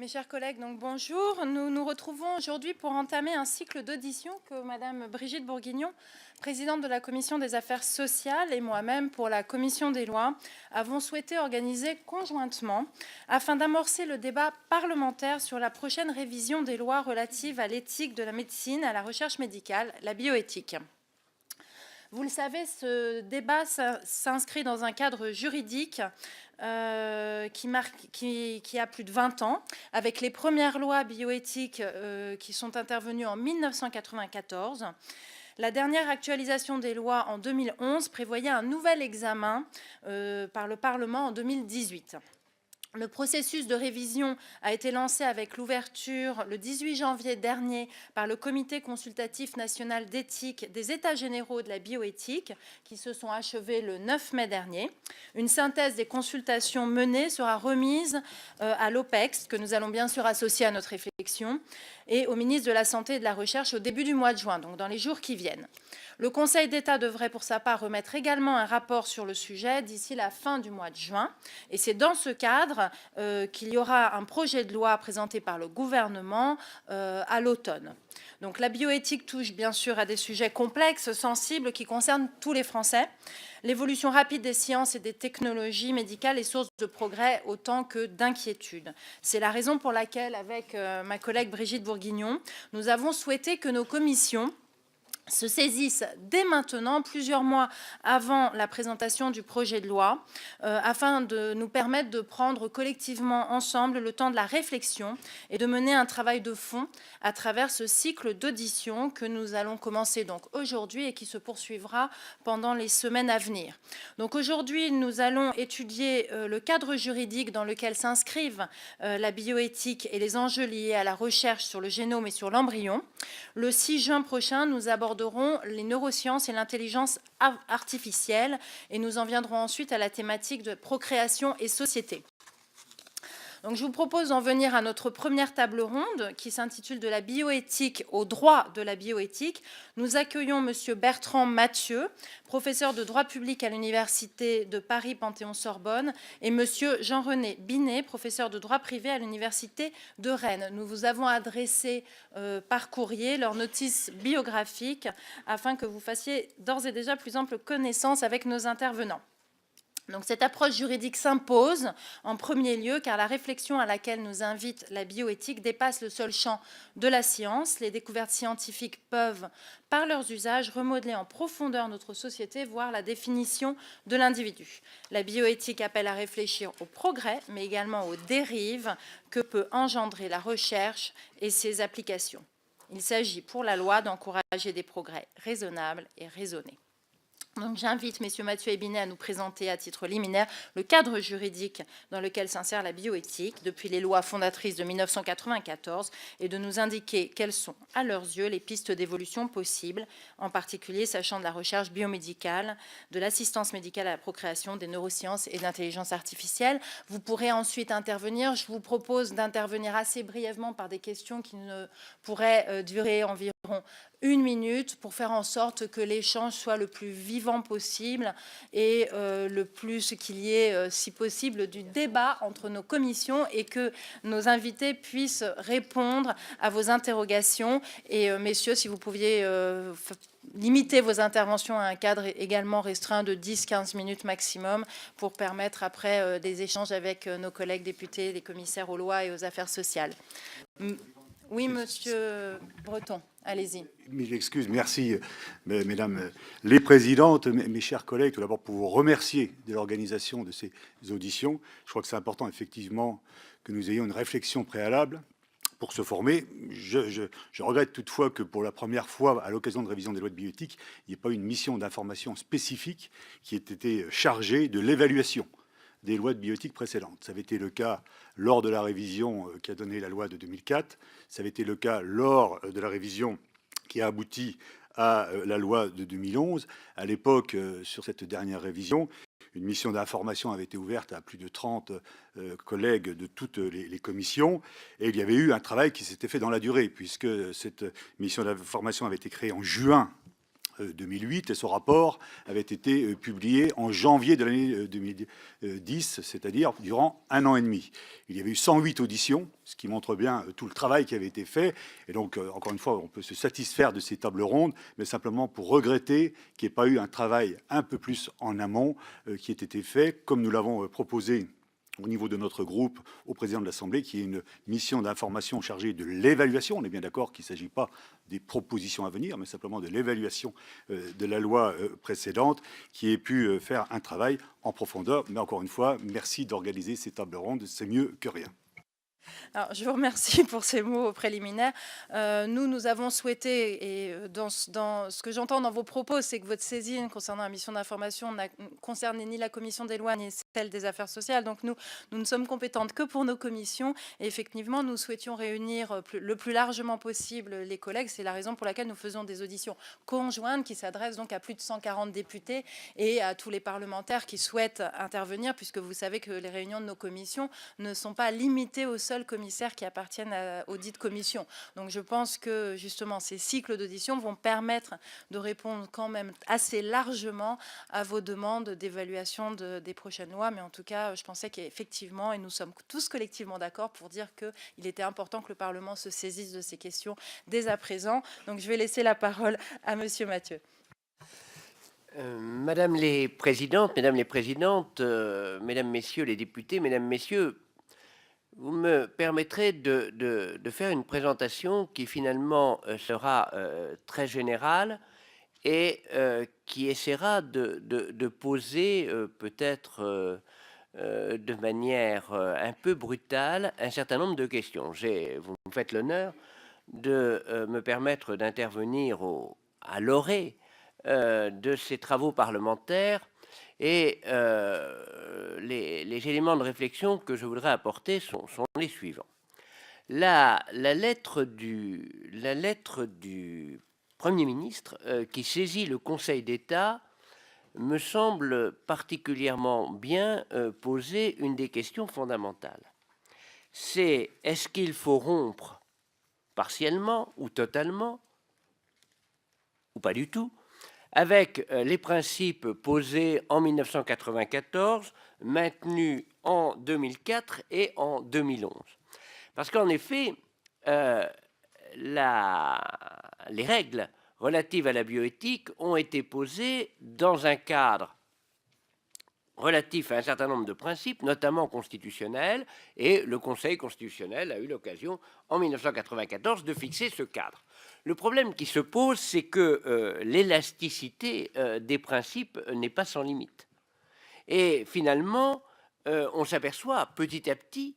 Mes chers collègues, donc bonjour. Nous nous retrouvons aujourd'hui pour entamer un cycle d'auditions que Madame Brigitte Bourguignon, présidente de la Commission des affaires sociales, et moi-même pour la Commission des lois, avons souhaité organiser conjointement afin d'amorcer le débat parlementaire sur la prochaine révision des lois relatives à l'éthique de la médecine, à la recherche médicale, la bioéthique. Vous le savez, ce débat s'inscrit dans un cadre juridique qui a plus de 20 ans, avec les premières lois bioéthiques qui sont intervenues en 1994. La dernière actualisation des lois en 2011 prévoyait un nouvel examen par le Parlement en 2018. Le processus de révision a été lancé avec l'ouverture le 18 janvier dernier par le Comité consultatif national d'éthique des États généraux de la bioéthique qui se sont achevés le 9 mai dernier. Une synthèse des consultations menées sera remise à l'OPEX, que nous allons bien sûr associer à notre réflexion, et au ministre de la Santé et de la Recherche au début du mois de juin, donc dans les jours qui viennent. Le Conseil d'État devrait pour sa part remettre également un rapport sur le sujet d'ici la fin du mois de juin. Et c'est dans ce cadre qu'il y aura un projet de loi présenté par le gouvernement à l'automne. Donc la bioéthique touche bien sûr à des sujets complexes, sensibles, qui concernent tous les Français. L'évolution rapide des sciences et des technologies médicales est source de progrès autant que d'inquiétude. C'est la raison pour laquelle, avec ma collègue Brigitte Bourguignon, nous avons souhaité que nos commissions se saisissent dès maintenant, plusieurs mois avant la présentation du projet de loi, afin de nous permettre de prendre collectivement ensemble le temps de la réflexion et de mener un travail de fond à travers ce cycle d'audition que nous allons commencer donc aujourd'hui et qui se poursuivra pendant les semaines à venir. Donc aujourd'hui, nous allons étudier le cadre juridique dans lequel s'inscrivent la bioéthique et les enjeux liés à la recherche sur le génome et sur l'embryon. Le 6 juin prochain, nous aborderons les neurosciences et l'intelligence artificielle et nous en viendrons ensuite à la thématique de procréation et société. Donc, je vous propose d'en venir à notre première table ronde qui s'intitule « De la bioéthique au droit de la bioéthique ». Nous accueillons M. Bertrand Mathieu, professeur de droit public à l'Université de Paris Panthéon-Sorbonne, et M. Jean-René Binet, professeur de droit privé à l'Université de Rennes. Nous vous avons adressé par courrier leur notice biographique afin que vous fassiez d'ores et déjà plus ample connaissance avec nos intervenants. Donc, cette approche juridique s'impose en premier lieu car la réflexion à laquelle nous invite la bioéthique dépasse le seul champ de la science. Les découvertes scientifiques peuvent, par leurs usages, remodeler en profondeur notre société, voire la définition de l'individu. La bioéthique appelle à réfléchir au progrès, mais également aux dérives que peut engendrer la recherche et ses applications. Il s'agit pour la loi d'encourager des progrès raisonnables et raisonnés. Donc, j'invite messieurs Mathieu et Binet à nous présenter à titre liminaire le cadre juridique dans lequel s'insère la bioéthique depuis les lois fondatrices de 1994 et de nous indiquer quelles sont, à leurs yeux, les pistes d'évolution possibles, en particulier sachant de la recherche biomédicale, de l'assistance médicale à la procréation, des neurosciences et d'intelligence artificielle. Vous pourrez ensuite intervenir. Je vous propose d'intervenir assez brièvement par des questions qui ne pourraient durer environ 1 minute pour faire en sorte que l'échange soit le plus vivant possible et le plus qu'il y ait, si possible, du débat entre nos commissions et que nos invités puissent répondre à vos interrogations. Et messieurs, si vous pouviez limiter vos interventions à un cadre également restreint de 10-15 minutes maximum pour permettre après des échanges avec nos collègues députés, les commissaires aux lois et aux affaires sociales. Oui, monsieur Breton, allez-y. J'excuse, merci, mesdames les présidentes, mes chers collègues, tout d'abord pour vous remercier de l'organisation de ces auditions. Je crois que c'est important, effectivement, que nous ayons une réflexion préalable pour se former. Je regrette toutefois que pour la première fois, à l'occasion de révision des lois de bioéthique, il n'y ait pas une mission d'information spécifique qui ait été chargée de l'évaluation des lois de bioéthique précédentes. Ça avait été le cas lors de la révision qui a donné la loi de 2004. Ça avait été le cas lors de la révision qui a abouti à la loi de 2011. À l'époque, sur cette dernière révision, une mission d'information avait été ouverte à plus de 30 collègues de toutes les commissions. Et il y avait eu un travail qui s'était fait dans la durée, puisque cette mission d'information avait été créée en juin 2008, et ce rapport avait été publié en janvier de l'année 2010, c'est-à-dire durant 1 an et demi. Il y avait eu 108 auditions, ce qui montre bien tout le travail qui avait été fait. Et donc, encore une fois, on peut se satisfaire de ces tables rondes, mais simplement pour regretter qu'il n'y ait pas eu un travail un peu plus en amont qui ait été fait, comme nous l'avons proposé au niveau de notre groupe au président de l'Assemblée, qui est une mission d'information chargée de l'évaluation. On est bien d'accord qu'il ne s'agit pas des propositions à venir, mais simplement de l'évaluation de la loi précédente, qui ait pu faire un travail en profondeur. Mais encore une fois, merci d'organiser ces tables rondes, c'est mieux que rien. Alors, je vous remercie pour ces mots préliminaires. Nous avons souhaité, et dans ce que j'entends dans vos propos, c'est que votre saisine concernant la mission d'information n'a concerné ni la commission des lois ni celle des affaires sociales. Donc nous ne sommes compétentes que pour nos commissions. Et effectivement, nous souhaitions réunir le plus largement possible les collègues. C'est la raison pour laquelle nous faisons des auditions conjointes qui s'adressent donc à plus de 140 députés et à tous les parlementaires qui souhaitent intervenir, puisque vous savez que les réunions de nos commissions ne sont pas limitées aux seuls commissaires qui appartiennent aux dites commissions. Donc je pense que justement ces cycles d'audition vont permettre de répondre quand même assez largement à vos demandes d'évaluation des prochaines lois. Mais en tout cas, je pensais qu'effectivement, et nous sommes tous collectivement d'accord pour dire qu'il était important que le Parlement se saisisse de ces questions dès à présent. Donc je vais laisser la parole à Monsieur Mathieu. Mesdames les présidentes, mesdames, messieurs les députés, mesdames, messieurs, vous me permettrez de faire une présentation qui finalement sera très générale et qui essaiera de poser peut-être de manière un peu brutale un certain nombre de questions. Vous me faites l'honneur de me permettre d'intervenir à l'orée de ces travaux parlementaires. Et les éléments de réflexion que je voudrais apporter sont les suivants. La lettre du Premier ministre qui saisit le Conseil d'État me semble particulièrement bien poser une des questions fondamentales. C'est est-ce qu'il faut rompre partiellement ou totalement, ou pas du tout, avec les principes posés en 1994, maintenus en 2004 et en 2011. Parce qu'en effet, les règles relatives à la bioéthique ont été posées dans un cadre relatif à un certain nombre de principes, notamment constitutionnels, et le Conseil constitutionnel a eu l'occasion, en 1994, de fixer ce cadre. Le problème qui se pose, c'est que l'élasticité des principes n'est pas sans limite. Et finalement, on s'aperçoit petit à petit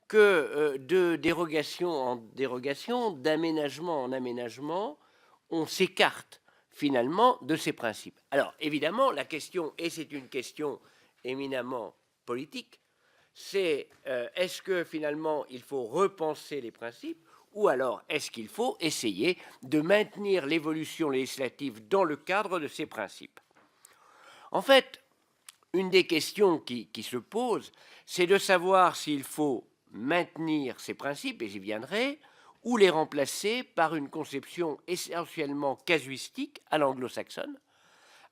que de dérogation en dérogation, d'aménagement en aménagement, on s'écarte finalement de ces principes. Alors évidemment, la question, et c'est une question éminemment politique, c'est est-ce que finalement il faut repenser les principes, ou alors est-ce qu'il faut essayer de maintenir l'évolution législative dans le cadre de ces principes? En fait, une des questions qui se pose, c'est de savoir s'il faut maintenir ces principes, et j'y viendrai, ou les remplacer par une conception essentiellement casuistique à l'anglo-saxonne,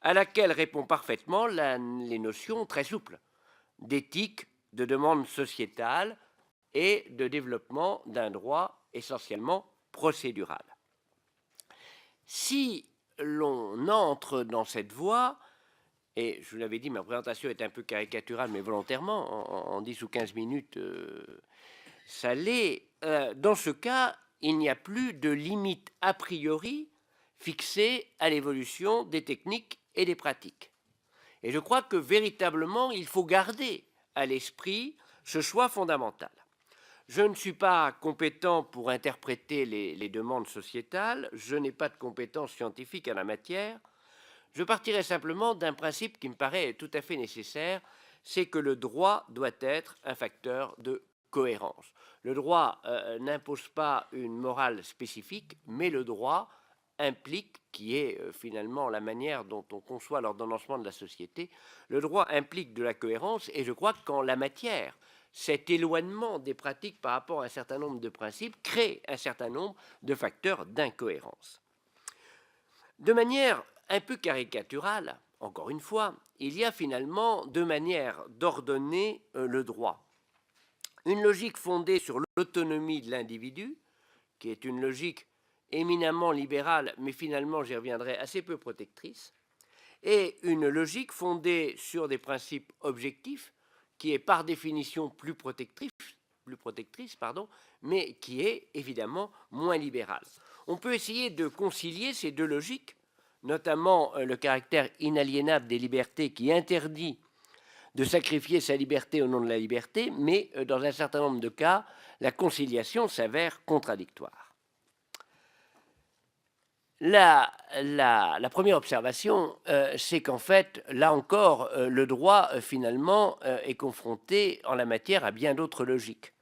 à laquelle répond parfaitement les notions très souples d'éthique, de demande sociétale et de développement d'un droit essentiellement procédural. Si l'on entre dans cette voie, et je vous l'avais dit, ma présentation est un peu caricaturale, mais volontairement, en 10 ou 15 minutes, ça l'est, dans ce cas, il n'y a plus de limite a priori fixée à l'évolution des techniques et des pratiques. Et je crois que véritablement, il faut garder à l'esprit ce choix fondamental. Je ne suis pas compétent pour interpréter les demandes sociétales, je n'ai pas de compétences scientifiques en la matière. Je partirai simplement d'un principe qui me paraît tout à fait nécessaire, c'est que le droit doit être un facteur de cohérence. Le droit n'impose pas une morale spécifique, mais le droit implique, qui est finalement la manière dont on conçoit l'ordonnancement de la société, le droit implique de la cohérence, et je crois qu'en la matière, cet éloignement des pratiques par rapport à un certain nombre de principes crée un certain nombre de facteurs d'incohérence. De manière un peu caricaturale, encore une fois, il y a finalement deux manières d'ordonner le droit. Une logique fondée sur l'autonomie de l'individu, qui est une logique éminemment libérale, mais finalement, j'y reviendrai, assez peu protectrice, et une logique fondée sur des principes objectifs, qui est par définition plus protectrice, mais qui est évidemment moins libérale. On peut essayer de concilier ces deux logiques, notamment le caractère inaliénable des libertés qui interdit de sacrifier sa liberté au nom de la liberté, mais dans un certain nombre de cas, la conciliation s'avère contradictoire. La première observation, c'est qu'en fait, là encore, le droit, finalement, est confronté en la matière à bien d'autres logiques.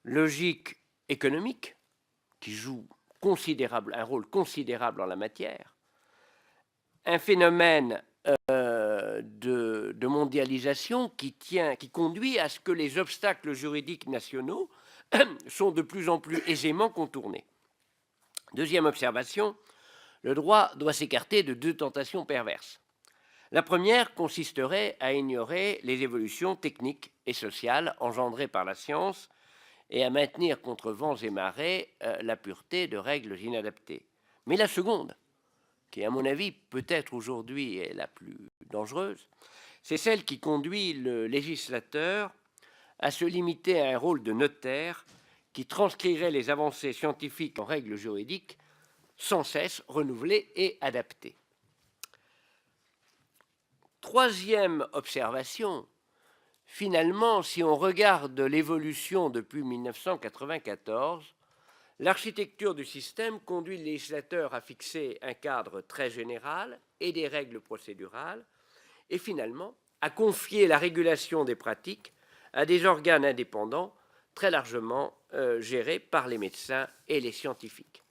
Logique économique, qui joue un rôle considérable en la matière, un phénomène de mondialisation qui conduit à ce que les obstacles juridiques nationaux sont de plus en plus aisément contournés. Deuxième observation, le droit doit s'écarter de deux tentations perverses. La première consisterait à ignorer les évolutions techniques et sociales engendrées par la science et à maintenir contre vents et marées la pureté de règles inadaptées. Mais la seconde, qui à mon avis peut-être aujourd'hui est la plus dangereuse, c'est celle qui conduit le législateur à se limiter à un rôle de notaire qui transcrirait les avancées scientifiques en règles juridiques sans cesse renouvelées et adaptées. Troisième observation, finalement, si on regarde l'évolution depuis 1994, l'architecture du système conduit le législateur à fixer un cadre très général et des règles procédurales, et finalement à confier la régulation des pratiques à des organes indépendants très largement gérés par les médecins et les scientifiques.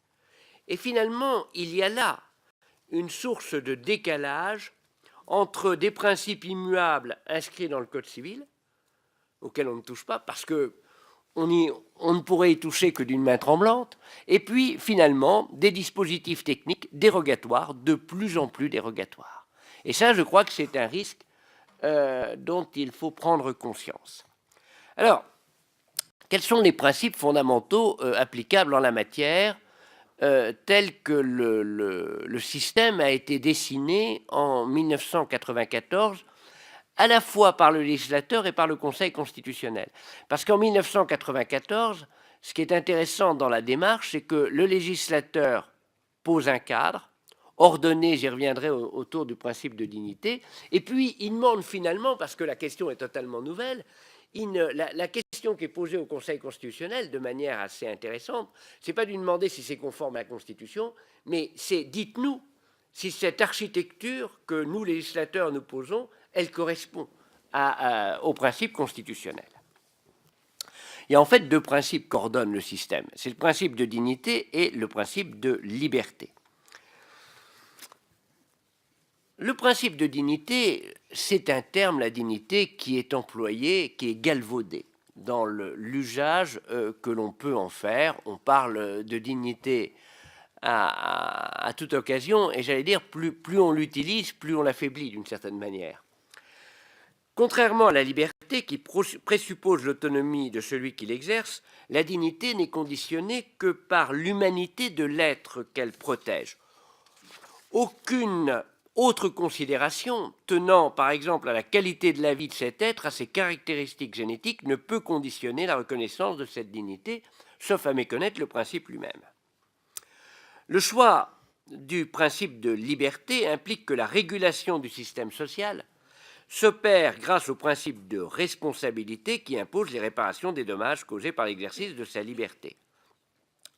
Et finalement, il y a là une source de décalage entre des principes immuables inscrits dans le Code civil, auxquels on ne touche pas, parce qu'on ne pourrait y toucher que d'une main tremblante, et puis finalement des dispositifs techniques dérogatoires, de plus en plus dérogatoires. Et ça, je crois que c'est un risque dont il faut prendre conscience. Alors, quels sont les principes fondamentaux applicables en la matière tel que le système a été dessiné en 1994, à la fois par le législateur et par le Conseil constitutionnel. Parce qu'en 1994, ce qui est intéressant dans la démarche, c'est que le législateur pose un cadre, ordonné, j'y reviendrai, autour du principe de dignité, et puis il demande finalement, parce que la question est totalement nouvelle, la question qui est posée au Conseil constitutionnel de manière assez intéressante, ce n'est pas de lui demander si c'est conforme à la Constitution, mais c'est dites-nous si cette architecture que nous, législateurs, nous posons, elle correspond au principe constitutionnel. Il y a en fait deux principes qu'ordonne le système. C'est le principe de dignité et le principe de liberté. Le principe de dignité, c'est un terme, la dignité, qui est employé, qui est galvaudé dans l'usage que l'on peut en faire. On parle de dignité à toute occasion, et j'allais dire, plus on l'utilise, plus on l'affaiblit d'une certaine manière. Contrairement à la liberté qui présuppose l'autonomie de celui qui l'exerce, la dignité n'est conditionnée que par l'humanité de l'être qu'elle protège. Aucune autre considération, tenant par exemple à la qualité de la vie de cet être, à ses caractéristiques génétiques, ne peut conditionner la reconnaissance de cette dignité, sauf à méconnaître le principe lui-même. Le choix du principe de liberté implique que la régulation du système social s'opère grâce au principe de responsabilité qui impose les réparations des dommages causés par l'exercice de sa liberté.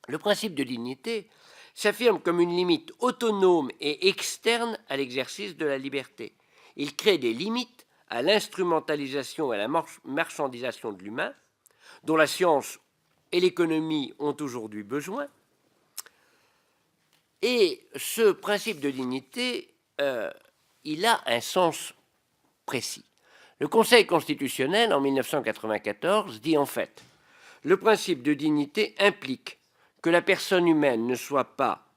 Le principe de dignité s'affirme comme une limite autonome et externe à l'exercice de la liberté. Il crée des limites à l'instrumentalisation et à la marchandisation de l'humain, dont la science et l'économie ont aujourd'hui besoin. Et ce principe de dignité, il a un sens précis. Le Conseil constitutionnel, en 1994, dit en fait « Le principe de dignité implique que la personne humaine ne soit pas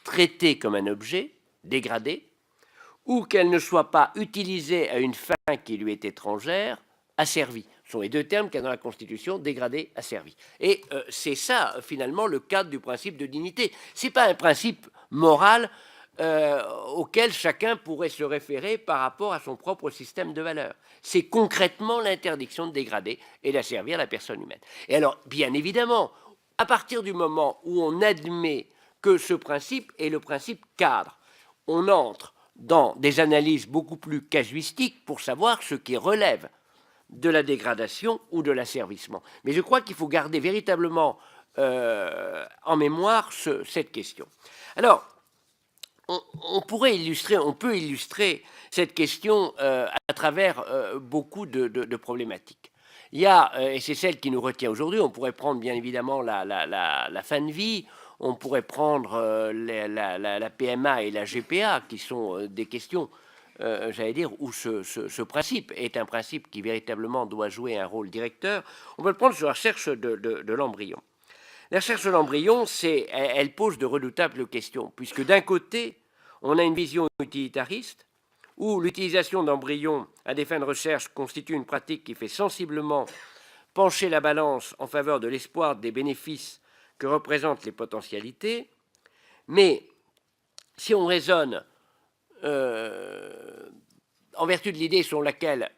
traitée comme un objet, dégradée, ou qu'elle ne soit pas utilisée à une fin qui lui est étrangère, asservie. Ce sont les deux termes qu'il y a dans la Constitution, dégradé, asservi. Et c'est ça, finalement, le cadre du principe de dignité. Ce n'est pas un principe moral auquel chacun pourrait se référer par rapport à son propre système de valeurs. C'est concrètement l'interdiction de dégrader et d'asservir la personne humaine. Et alors, bien évidemment, à partir du moment où on admet que ce principe est le principe cadre, on entre dans des analyses beaucoup plus casuistiques pour savoir ce qui relève de la dégradation ou de l'asservissement. Mais je crois qu'il faut garder véritablement en mémoire cette question. Alors, on peut illustrer cette question à travers beaucoup de problématiques. Il y a, et c'est celle qui nous retient aujourd'hui, on pourrait prendre bien évidemment la fin de vie, on pourrait prendre la PMA et la GPA, qui sont des questions, j'allais dire, où ce principe est un principe qui véritablement doit jouer un rôle directeur. On peut le prendre sur la recherche de l'embryon. La recherche de l'embryon, elle pose de redoutables questions, puisque d'un côté, on a une vision utilitariste, où l'utilisation d'embryons à des fins de recherche constitue une pratique qui fait sensiblement pencher la balance en faveur de l'espoir des bénéfices que représentent les potentialités. Mais si on raisonne en vertu de l'idée selon laquelle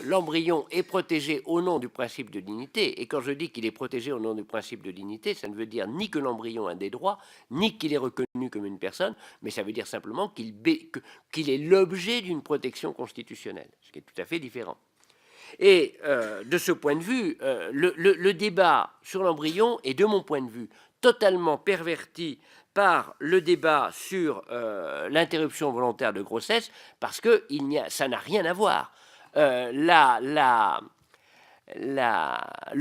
l'embryon est protégé au nom du principe de dignité, et quand je dis qu'il est protégé au nom du principe de dignité, ça ne veut dire ni que l'embryon a des droits, ni qu'il est reconnu comme une personne, mais ça veut dire simplement qu'il est l'objet d'une protection constitutionnelle, ce qui est tout à fait différent. Et de ce point de vue, le débat sur l'embryon est, de mon point de vue, totalement perverti par le débat sur l'interruption volontaire de grossesse, parce que ça n'a rien à voir. Le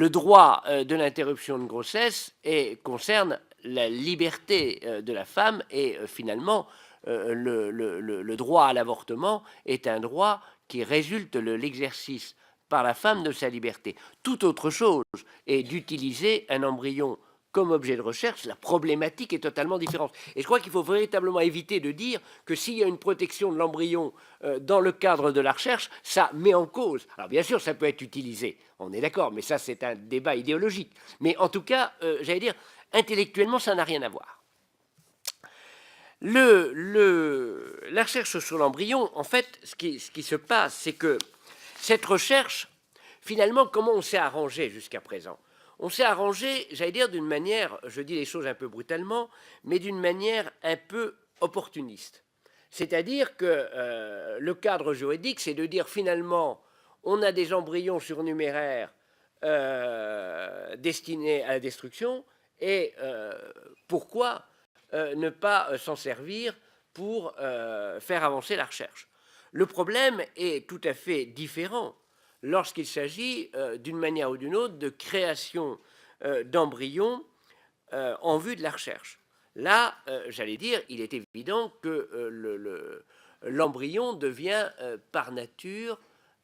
droit de l'interruption de grossesse concerne la liberté de la femme, et finalement, le droit à l'avortement est un droit qui résulte de l'exercice par la femme de sa liberté. Toute autre chose est d'utiliser un embryon comme objet de recherche. La problématique est totalement différente. Et je crois qu'il faut véritablement éviter de dire que s'il y a une protection de l'embryon dans le cadre de la recherche, ça met en cause. Alors bien sûr, ça peut être utilisé, on est d'accord, mais ça c'est un débat idéologique. Mais en tout cas, j'allais dire, intellectuellement, ça n'a rien à voir. La recherche sur l'embryon, en fait, ce qui se passe, c'est que cette recherche, finalement, comment on s'est arrangé jusqu'à présent? On s'est arrangé, j'allais dire, d'une manière, je dis les choses un peu brutalement, mais d'une manière un peu opportuniste. C'est-à-dire que le cadre juridique, c'est de dire finalement, on a des embryons surnuméraires destinés à la destruction, et pourquoi ne pas s'en servir pour faire avancer la recherche? Le problème est tout à fait différent lorsqu'il s'agit d'une manière ou d'une autre de création d'embryons en vue de la recherche. Là, j'allais dire, il est évident que l'embryon devient par nature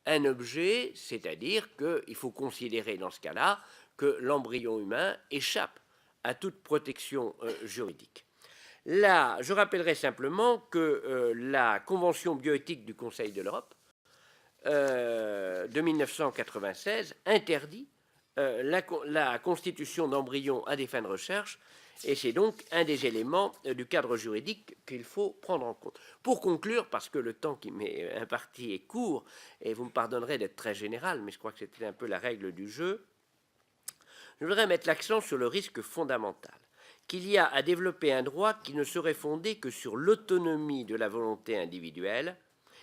un objet, c'est-à-dire qu'il faut considérer dans ce cas-là que l'embryon humain échappe à toute protection juridique. Là, je rappellerai simplement que la Convention bioéthique du Conseil de l'Europe de 1996 interdit la constitution d'embryons à des fins de recherche, et c'est donc un des éléments du cadre juridique qu'il faut prendre en compte. Pour conclure, parce que le temps qui m'est imparti est court, et vous me pardonnerez d'être très général, mais je crois que c'était un peu la règle du jeu, je voudrais mettre l'accent sur le risque fondamental qu'il y a à développer un droit qui ne serait fondé que sur l'autonomie de la volonté individuelle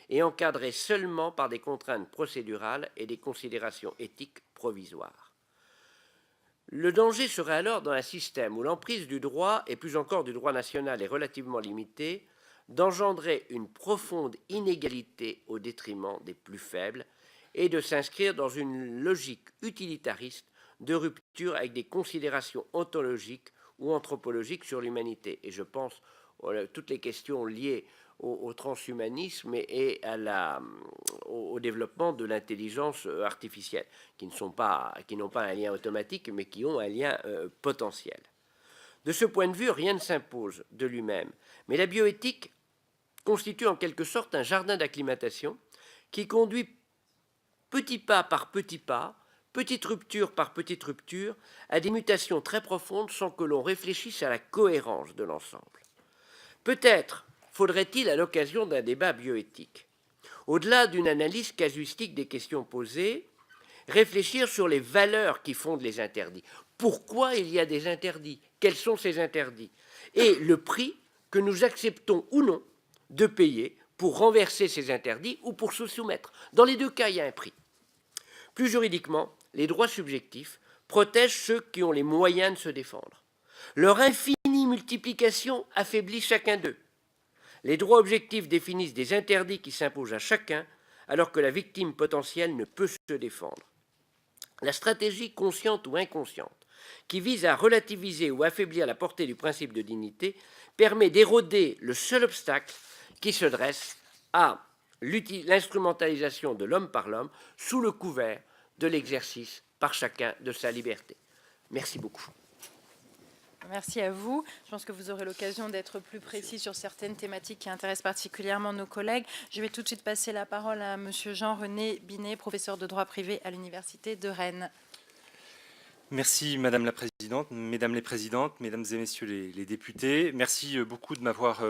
et encadré seulement par des contraintes procédurales et des considérations éthiques provisoires. Le danger serait alors dans un système où l'emprise du droit, et plus encore du droit national, est relativement limitée, d'engendrer une profonde inégalité au détriment des plus faibles et de s'inscrire dans une logique utilitariste de rupture avec des considérations ontologiques ou anthropologiques sur l'humanité. Et je pense à toutes les questions liées au transhumanisme et au développement de l'intelligence artificielle, qui n'ont pas un lien automatique, mais qui ont un lien potentiel. De ce point de vue, rien ne s'impose de lui-même, mais la bioéthique constitue en quelque sorte un jardin d'acclimatation qui conduit petit pas par petit pas, petite rupture par petite rupture, à des mutations très profondes sans que l'on réfléchisse à la cohérence de l'ensemble. Peut-être faudrait-il, à l'occasion d'un débat bioéthique, au-delà d'une analyse casuistique des questions posées, réfléchir sur les valeurs qui fondent les interdits. Pourquoi il y a des interdits? Quels sont ces interdits? Et le prix que nous acceptons ou non de payer pour renverser ces interdits ou pour se soumettre. Dans les deux cas, il y a un prix. Plus juridiquement, les droits subjectifs protègent ceux qui ont les moyens de se défendre. Leur infinie multiplication affaiblit chacun d'eux. Les droits objectifs définissent des interdits qui s'imposent à chacun, alors que la victime potentielle ne peut se défendre. La stratégie consciente ou inconsciente, qui vise à relativiser ou affaiblir la portée du principe de dignité, permet d'éroder le seul obstacle qui se dresse à l'instrumentalisation de l'homme par l'homme sous le couvert de l'exercice par chacun de sa liberté. Merci beaucoup. Merci à vous. Je pense que vous aurez l'occasion d'être plus précis sur certaines thématiques qui intéressent particulièrement nos collègues. Je vais tout de suite passer la parole à monsieur Jean-René Binet, professeur de droit privé à l'Université de Rennes. Merci Madame la Présidente, Mesdames les Présidentes, Mesdames et Messieurs les députés. Merci beaucoup de m'avoir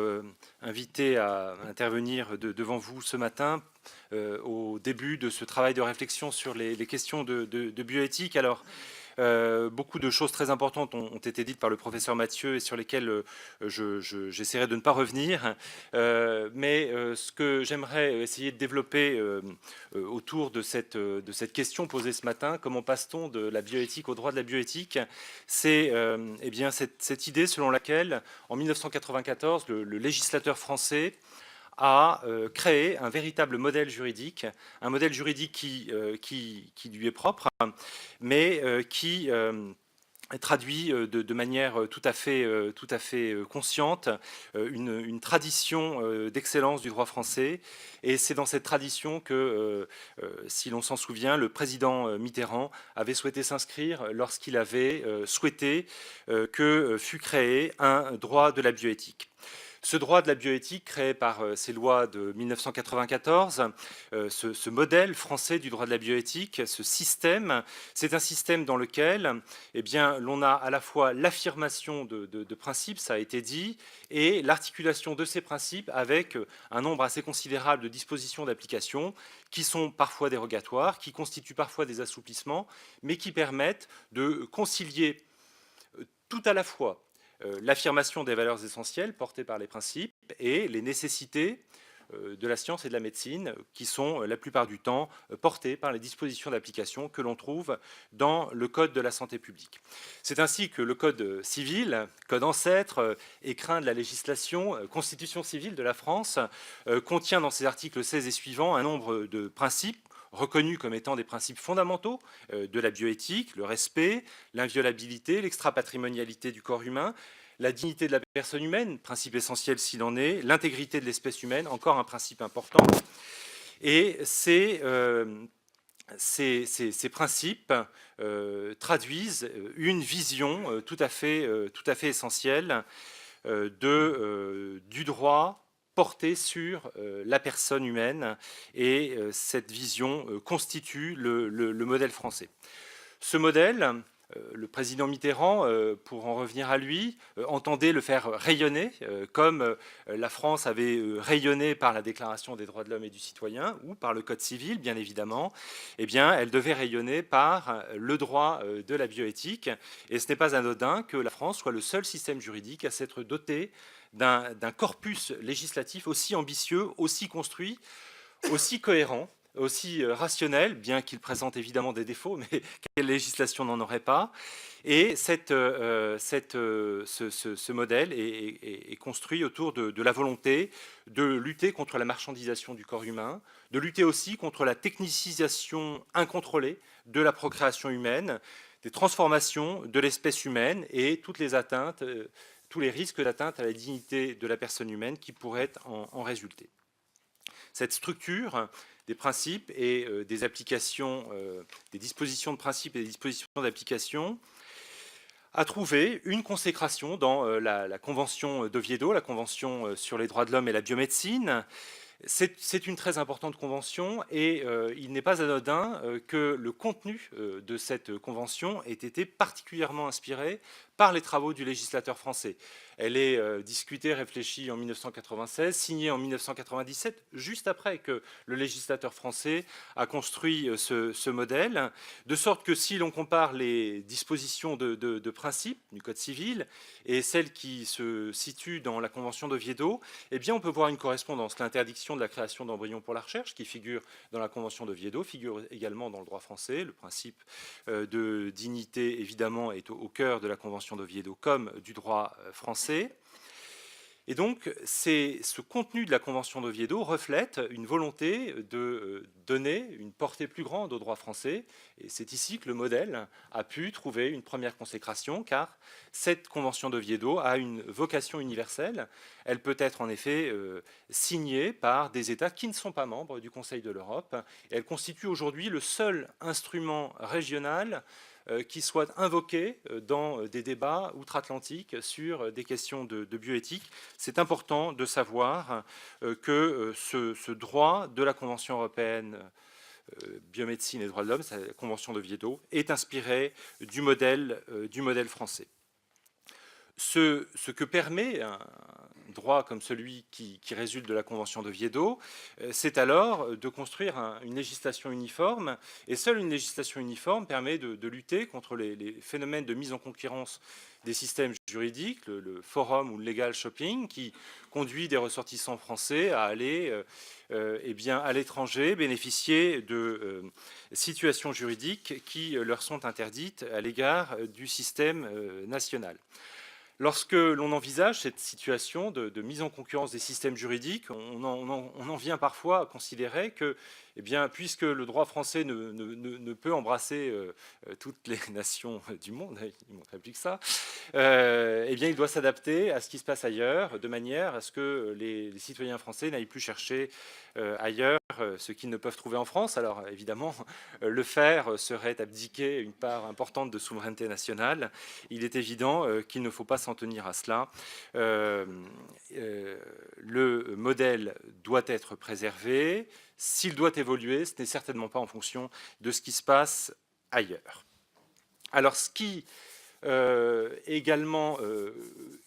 invité à intervenir devant vous ce matin au début de ce travail de réflexion sur les questions de bioéthique. Alors, beaucoup de choses très importantes ont été dites par le professeur Mathieu et sur lesquelles j'essaierai de ne pas revenir. Mais ce que j'aimerais essayer de développer autour de cette question posée ce matin, comment passe-t-on de la bioéthique au droit de la bioéthique, c'est eh bien cette idée selon laquelle, en 1994, le législateur français a créé un véritable modèle juridique, un modèle juridique qui lui est propre, mais qui traduit de manière tout à fait consciente une tradition d'excellence du droit français. Et c'est dans cette tradition que, si l'on s'en souvient, le président Mitterrand avait souhaité s'inscrire lorsqu'il avait souhaité que fût créé un droit de la bioéthique. Ce droit de la bioéthique, créé par ces lois de 1994, ce modèle français du droit de la bioéthique, ce système, c'est un système dans lequel eh bien, l'on a à la fois l'affirmation de principes, ça a été dit, et l'articulation de ces principes avec un nombre assez considérable de dispositions d'application qui sont parfois dérogatoires, qui constituent parfois des assouplissements, mais qui permettent de concilier tout à la fois l'affirmation des valeurs essentielles portées par les principes et les nécessités de la science et de la médecine qui sont la plupart du temps portées par les dispositions d'application que l'on trouve dans le Code de la santé publique. C'est ainsi que le Code civil, code ancêtre, écrin de la législation, constitution civile de la France, contient dans ses articles 16 et suivants un nombre de principes reconnus comme étant des principes fondamentaux de la bioéthique, le respect, l'inviolabilité, l'extrapatrimonialité du corps humain, la dignité de la personne humaine, principe essentiel s'il en est, l'intégrité de l'espèce humaine, encore un principe important. Et ces principes traduisent une vision tout à fait essentielle du droit porté sur la personne humaine, et cette vision constitue le modèle français. Ce modèle, le président Mitterrand, pour en revenir à lui, entendait le faire rayonner, comme la France avait rayonné par la Déclaration des droits de l'homme et du citoyen, ou par le Code civil, bien évidemment. Eh bien, elle devait rayonner par le droit de la bioéthique. Et ce n'est pas anodin que la France soit le seul système juridique à s'être doté d'un corpus législatif aussi ambitieux, aussi construit, aussi cohérent, aussi rationnel, bien qu'il présente évidemment des défauts, mais quelle législation n'en aurait pas? Et ce modèle est construit autour de la volonté de lutter contre la marchandisation du corps humain, de lutter aussi contre la technicisation incontrôlée de la procréation humaine, des transformations de l'espèce humaine et toutes les atteintes, tous les risques d'atteinte à la dignité de la personne humaine qui pourraient en résulter. Cette structure des principes et des applications, des dispositions de principes et des dispositions d'application a trouvé une consécration dans la Convention d'Oviedo, la Convention sur les droits de l'homme et la biomédecine. C'est une très importante convention et il n'est pas anodin que le contenu de cette convention ait été particulièrement inspiré par les travaux du législateur français. Elle est discutée, réfléchie en 1996, signée en 1997, juste après que le législateur français a construit ce modèle, de sorte que si l'on compare les dispositions de principe du Code civil et celles qui se situent dans la Convention d'Oviedo, eh bien on peut voir une correspondance. L'interdiction de la création d'embryons pour la recherche, qui figure dans la Convention d'Oviedo, figure également dans le droit français. Le principe de dignité, évidemment, est au cœur de la Convention d'Oviedo comme du droit français. Et donc, ce contenu de la Convention d'Oviedo reflète une volonté de donner une portée plus grande au droit français. Et c'est ici que le modèle a pu trouver une première consécration, car cette Convention d'Oviedo a une vocation universelle. Elle peut être en effet signée par des États qui ne sont pas membres du Conseil de l'Europe. Et elle constitue aujourd'hui le seul instrument régional qui soit invoqué dans des débats outre-Atlantique sur des questions de bioéthique. C'est important de savoir que ce droit de la Convention européenne biomédecine et droits de l'homme, la Convention d'Oviedo, est inspiré du modèle français. Ce que permet un droit comme celui qui résulte de la Convention d'Oviedo, c'est alors de construire une législation uniforme, et seule une législation uniforme permet de lutter contre les phénomènes de mise en concurrence des systèmes juridiques, le forum ou le legal shopping, qui conduit des ressortissants français à aller à l'étranger bénéficier de situations juridiques qui leur sont interdites à l'égard du système national. Lorsque l'on envisage cette situation de mise en concurrence des systèmes juridiques, on en vient parfois à considérer que, eh bien, puisque le droit français ne peut embrasser toutes les nations du monde, il ne manquerait plus que ça, eh bien, il doit s'adapter à ce qui se passe ailleurs, de manière à ce que les citoyens français n'aillent plus chercher ailleurs ce qu'ils ne peuvent trouver en France. Alors évidemment, le faire serait abdiquer une part importante de souveraineté nationale. Il est évident qu'il ne faut pas s'en tenir à cela. Le modèle doit être préservé. S'il doit évoluer, ce n'est certainement pas en fonction de ce qui se passe ailleurs. Alors, ce qui également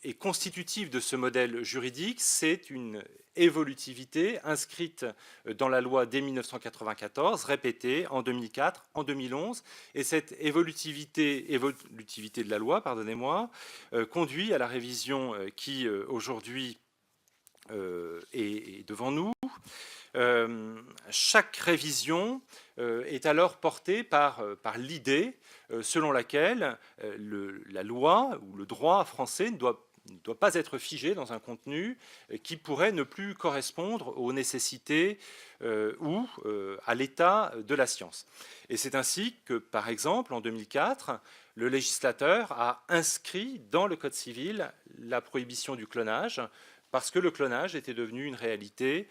est constitutif de ce modèle juridique, c'est une évolutivité inscrite dans la loi dès 1994, répétée en 2004, en 2011, et cette évolutivité de la loi, pardonnez-moi, conduit à la révision qui aujourd'hui est devant nous. Chaque révision est alors portée par l'idée selon laquelle la loi ou le droit français ne doit pas être figé dans un contenu qui pourrait ne plus correspondre aux nécessités ou à l'état de la science. Et c'est ainsi que, par exemple, en 2004, le législateur a inscrit dans le Code civil la prohibition du clonage, parce que le clonage était devenu une réalité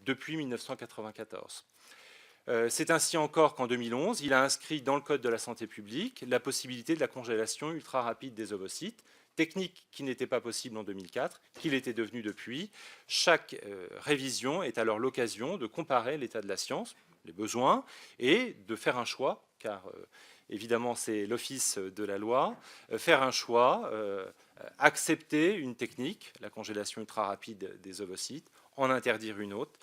depuis 1994. C'est ainsi encore qu'en 2011, il a inscrit dans le Code de la santé publique la possibilité de la congélation ultra rapide des ovocytes, technique qui n'était pas possible en 2004, qu'il était devenu depuis. Chaque révision est alors l'occasion de comparer l'état de la science, les besoins, et de faire un choix, car évidemment c'est l'office de la loi, faire un choix, accepter une technique, la congélation ultra rapide des ovocytes, en interdire une autre,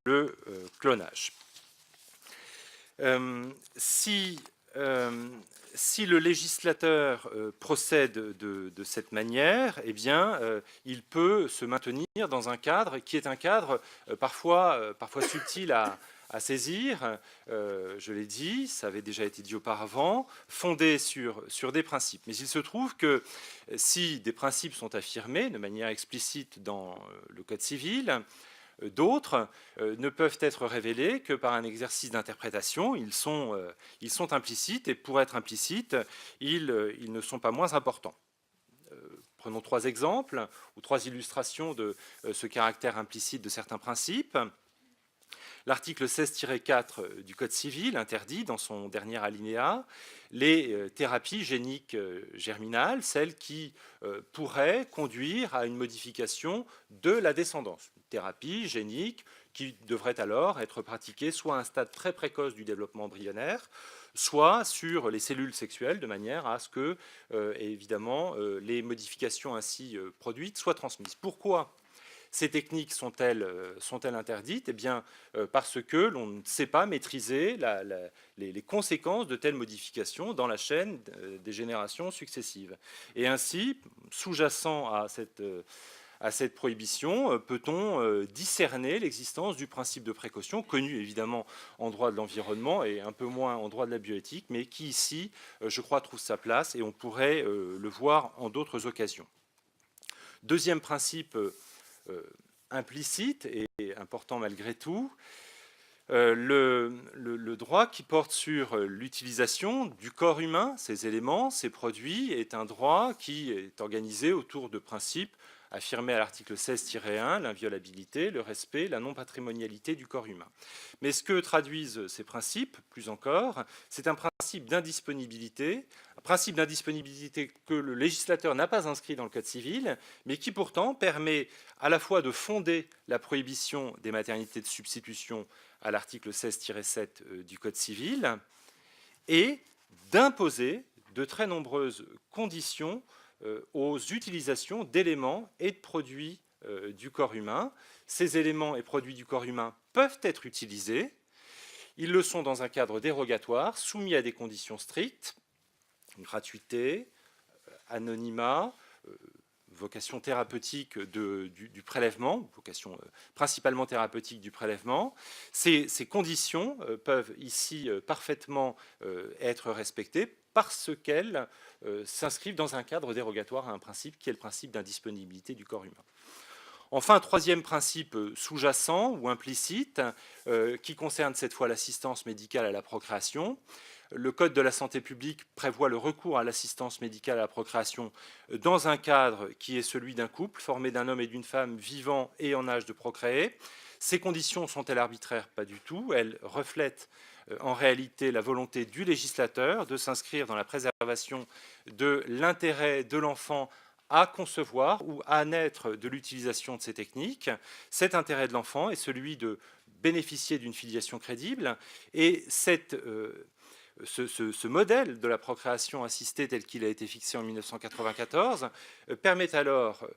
le clonage. Si le législateur procède de cette manière, eh bien, il peut se maintenir dans un cadre qui est un cadre parfois subtil à saisir, je l'ai dit, ça avait déjà été dit auparavant, fondé sur des principes. Mais il se trouve que si des principes sont affirmés de manière explicite dans le Code civil, d'autres ne peuvent être révélés que par un exercice d'interprétation. Ils sont implicites, et pour être implicites, ils ne sont pas moins importants. Prenons 3 exemples ou 3 illustrations de ce caractère implicite de certains principes. L'article 16-4 du Code civil interdit, dans son dernier alinéa, les thérapies géniques germinales, celles qui pourraient conduire à une modification de la descendance. Une thérapie génique qui devrait alors être pratiquée soit à un stade très précoce du développement embryonnaire, soit sur les cellules sexuelles, de manière à ce que, évidemment, les modifications ainsi produites soient transmises. Pourquoi ces techniques sont-elles interdites? Eh bien, parce que l'on ne sait pas maîtriser les conséquences de telles modifications dans la chaîne des générations successives. Et ainsi, sous-jacent à cette prohibition, peut-on discerner l'existence du principe de précaution, connu évidemment en droit de l'environnement et un peu moins en droit de la bioéthique, mais qui ici, je crois, trouve sa place et on pourrait le voir en d'autres occasions. Deuxième principe implicite et important malgré tout, le droit qui porte sur l'utilisation du corps humain, ses éléments, ses produits, est un droit qui est organisé autour de principes affirmés à l'article 16-1, l'inviolabilité, le respect, la non-patrimonialité du corps humain. Mais ce que traduisent ces principes, plus encore, c'est un principe d'indisponibilité, que le législateur n'a pas inscrit dans le Code civil, mais qui pourtant permet à la fois de fonder la prohibition des maternités de substitution à l'article 16-7 du Code civil et d'imposer de très nombreuses conditions aux utilisations d'éléments et de produits du corps humain. Ces éléments et produits du corps humain peuvent être utilisés. Ils le sont dans un cadre dérogatoire, soumis à des conditions strictes, gratuité, anonymat, vocation thérapeutique du prélèvement, vocation principalement thérapeutique du prélèvement. Ces conditions peuvent ici parfaitement être respectées parce qu'elles s'inscrivent dans un cadre dérogatoire à un principe qui est le principe d'indisponibilité du corps humain. Enfin, troisième principe sous-jacent ou implicite, qui concerne cette fois l'assistance médicale à la procréation. Le Code de la santé publique prévoit le recours à l'assistance médicale à la procréation dans un cadre qui est celui d'un couple formé d'un homme et d'une femme vivant et en âge de procréer. Ces conditions sont-elles arbitraires? Pas du tout. Elles reflètent en réalité la volonté du législateur de s'inscrire dans la préservation de l'intérêt de l'enfant à concevoir ou à naître de l'utilisation de ces techniques. Cet intérêt de l'enfant est celui de bénéficier d'une filiation crédible et ce modèle de la procréation assistée tel qu'il a été fixé en 1994 permet alors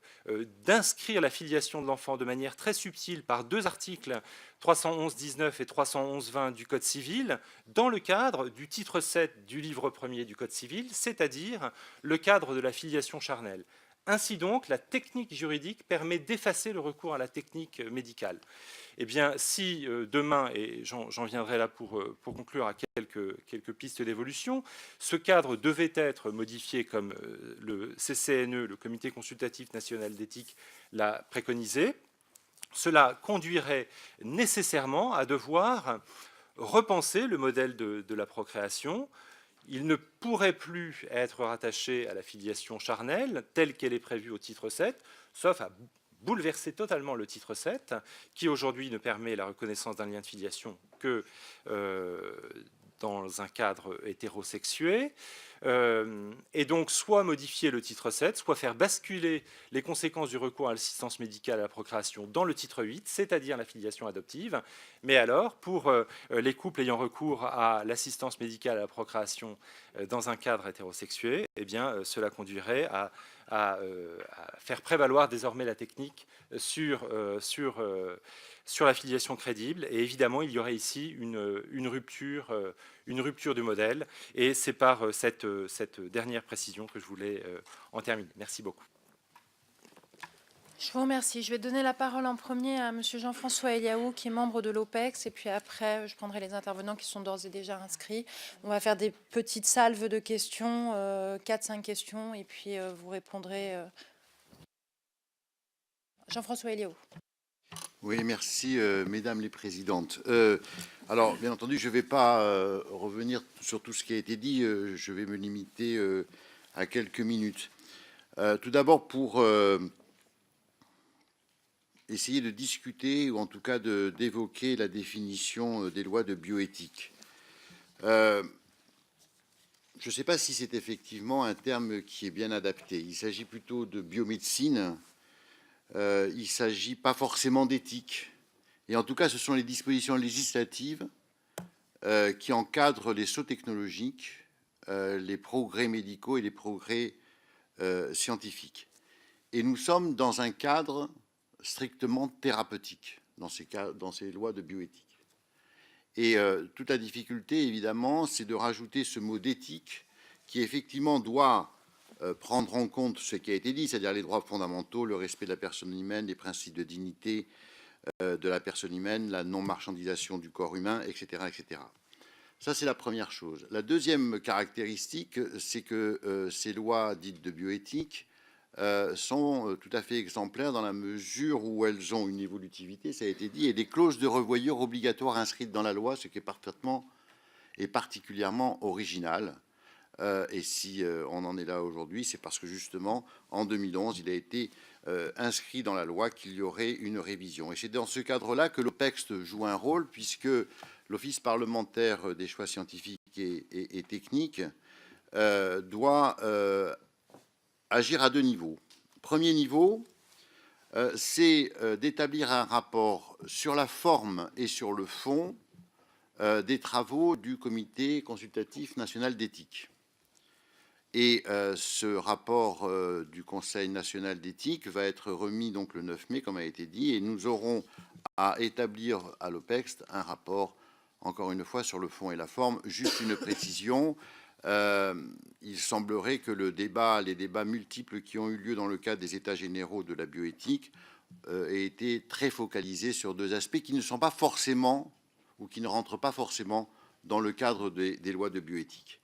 d'inscrire la filiation de l'enfant de manière très subtile par deux articles 311-19 et 311-20 du Code civil dans le cadre du titre 7 du livre 1er du Code civil, c'est-à-dire le cadre de la filiation charnelle. Ainsi donc, la technique juridique permet d'effacer le recours à la technique médicale. Eh bien, si demain, et j'en viendrai là pour conclure à quelques pistes d'évolution, ce cadre devait être modifié comme le CCNE, le Comité consultatif national d'éthique, l'a préconisé, cela conduirait nécessairement à devoir repenser le modèle de la procréation. Il ne pourrait plus être rattaché à la filiation charnelle telle qu'elle est prévue au titre 7, sauf à bouleverser totalement le titre 7, qui aujourd'hui ne permet la reconnaissance d'un lien de filiation que dans un cadre hétérosexué, et donc soit modifier le titre 7, soit faire basculer les conséquences du recours à l'assistance médicale à la procréation dans le titre 8, c'est-à-dire la filiation adoptive. Mais alors, pour les couples ayant recours à l'assistance médicale à la procréation dans un cadre hétérosexué, eh bien, cela conduirait à faire prévaloir désormais la technique sur la filiation crédible. Et évidemment, il y aurait ici une rupture du modèle. Et c'est par cette dernière précision que je voulais en terminer. Merci beaucoup. Je vous remercie. Je vais donner la parole en premier à M. Jean-François Eliaou, qui est membre de l'OPEX, et puis après, je prendrai les intervenants qui sont d'ores et déjà inscrits. On va faire des petites salves de questions, 4-5 questions, et puis vous répondrez. Jean-François Eliaou. Oui, merci, mesdames les présidentes. Alors, bien entendu, je ne vais pas revenir sur tout ce qui a été dit. Je vais me limiter à quelques minutes. Tout d'abord, pour essayer de discuter, ou en tout cas d'évoquer la définition des lois de bioéthique. Je ne sais pas si c'est effectivement un terme qui est bien adapté. Il s'agit plutôt de biomédecine. Il ne s'agit pas forcément d'éthique. Et en tout cas, ce sont les dispositions législatives qui encadrent les sauts technologiques, les progrès médicaux et les progrès scientifiques. Et nous sommes dans un cadre strictement thérapeutique, dans ces lois de bioéthique. Et toute la difficulté, évidemment, c'est de rajouter ce mot d'éthique qui, effectivement, doit prendre en compte ce qui a été dit, c'est-à-dire les droits fondamentaux, le respect de la personne humaine, les principes de dignité de la personne humaine, la non-marchandisation du corps humain, etc., etc. Ça, c'est la première chose. La deuxième caractéristique, c'est que ces lois dites de bioéthique sont tout à fait exemplaires dans la mesure où elles ont une évolutivité, ça a été dit, et des clauses de revoyure obligatoires inscrites dans la loi, ce qui est parfaitement et particulièrement original. Et si on en est là aujourd'hui, c'est parce que justement, en 2011, il a été inscrit dans la loi qu'il y aurait une révision. Et c'est dans ce cadre-là que l'OPEXT joue un rôle, puisque l'Office parlementaire des choix scientifiques et techniques doit agir à deux niveaux. Premier niveau, c'est d'établir un rapport sur la forme et sur le fond des travaux du Comité consultatif national d'éthique. Et ce rapport du Conseil national d'éthique va être remis donc le 9 mai, comme a été dit, et nous aurons à établir à l'OPEXT un rapport, encore une fois, sur le fond et la forme. Juste une précision, il semblerait que les débats multiples qui ont eu lieu dans le cadre des États généraux de la bioéthique aient été très focalisés sur deux aspects qui ne sont pas forcément, ou qui ne rentrent pas forcément dans le cadre des lois de bioéthique.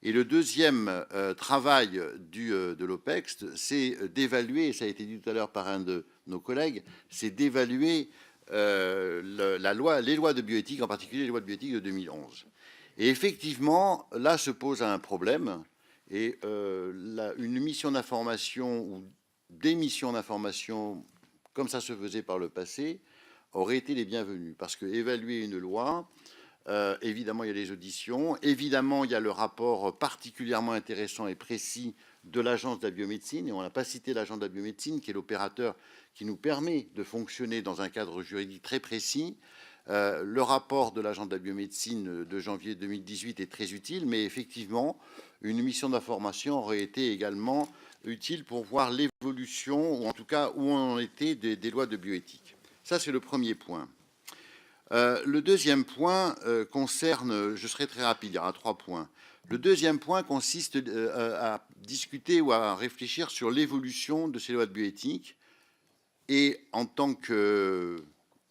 Et le deuxième travail de l'OPEXT, c'est d'évaluer, et ça a été dit tout à l'heure par un de nos collègues, c'est d'évaluer les lois de bioéthique, en particulier les lois de bioéthique de 2011. Et effectivement, là se pose un problème, et une mission d'information ou des missions d'information, comme ça se faisait par le passé, auraient été les bienvenues, parce que évaluer une loi, évidemment, il y a les auditions. Évidemment, il y a le rapport particulièrement intéressant et précis de l'Agence de la biomédecine. Et on n'a pas cité l'Agence de la biomédecine, qui est l'opérateur qui nous permet de fonctionner dans un cadre juridique très précis. Le rapport de l'Agence de la biomédecine de janvier 2018 est très utile, mais effectivement, une mission d'information aurait été également utile pour voir l'évolution, ou en tout cas où on en était des lois de bioéthique. Ça, c'est le premier point. Le deuxième point concerne, je serai très rapide, il y aura 3 points. Le deuxième point consiste à discuter ou à réfléchir sur l'évolution de ces lois de bioéthique. Et en tant que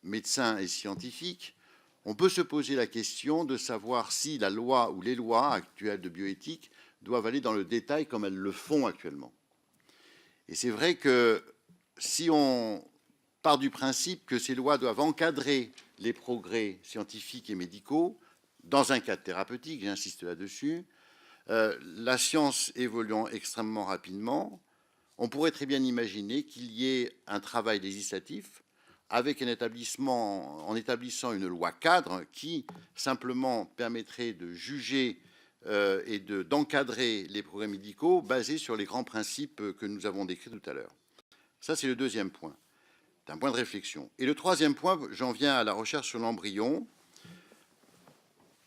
médecin et scientifique, on peut se poser la question de savoir si la loi ou les lois actuelles de bioéthique doivent aller dans le détail comme elles le font actuellement. Et c'est vrai que si on part du principe que ces lois doivent encadrer les progrès scientifiques et médicaux, dans un cadre thérapeutique, j'insiste là-dessus, la science évoluant extrêmement rapidement, on pourrait très bien imaginer qu'il y ait un travail législatif avec en établissant une loi cadre qui simplement permettrait de juger et d'encadrer les progrès médicaux basés sur les grands principes que nous avons décrits tout à l'heure. Ça, c'est le deuxième point. C'est un point de réflexion. Et le troisième point, j'en viens à la recherche sur l'embryon.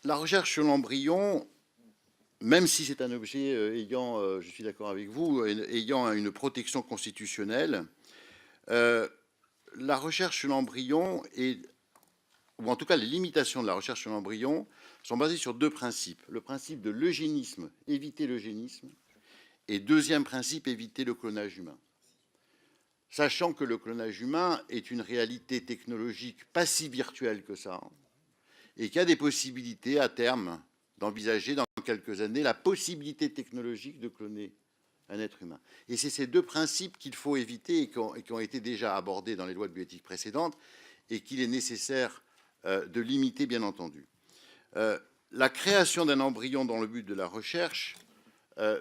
La recherche sur l'embryon, même si c'est un objet ayant, je suis d'accord avec vous, ayant une protection constitutionnelle, la recherche sur l'embryon, ou en tout cas les limitations de la recherche sur l'embryon, sont basées sur deux principes. Le principe de l'eugénisme, éviter l'eugénisme, et deuxième principe, éviter le clonage humain. Sachant que le clonage humain est une réalité technologique pas si virtuelle que ça, et qu'il y a des possibilités à terme d'envisager dans quelques années la possibilité technologique de cloner un être humain. Et c'est ces deux principes qu'il faut éviter et qui ont été déjà abordés dans les lois de bioéthique précédentes et qu'il est nécessaire de limiter, bien entendu. La création d'un embryon dans le but de la recherche,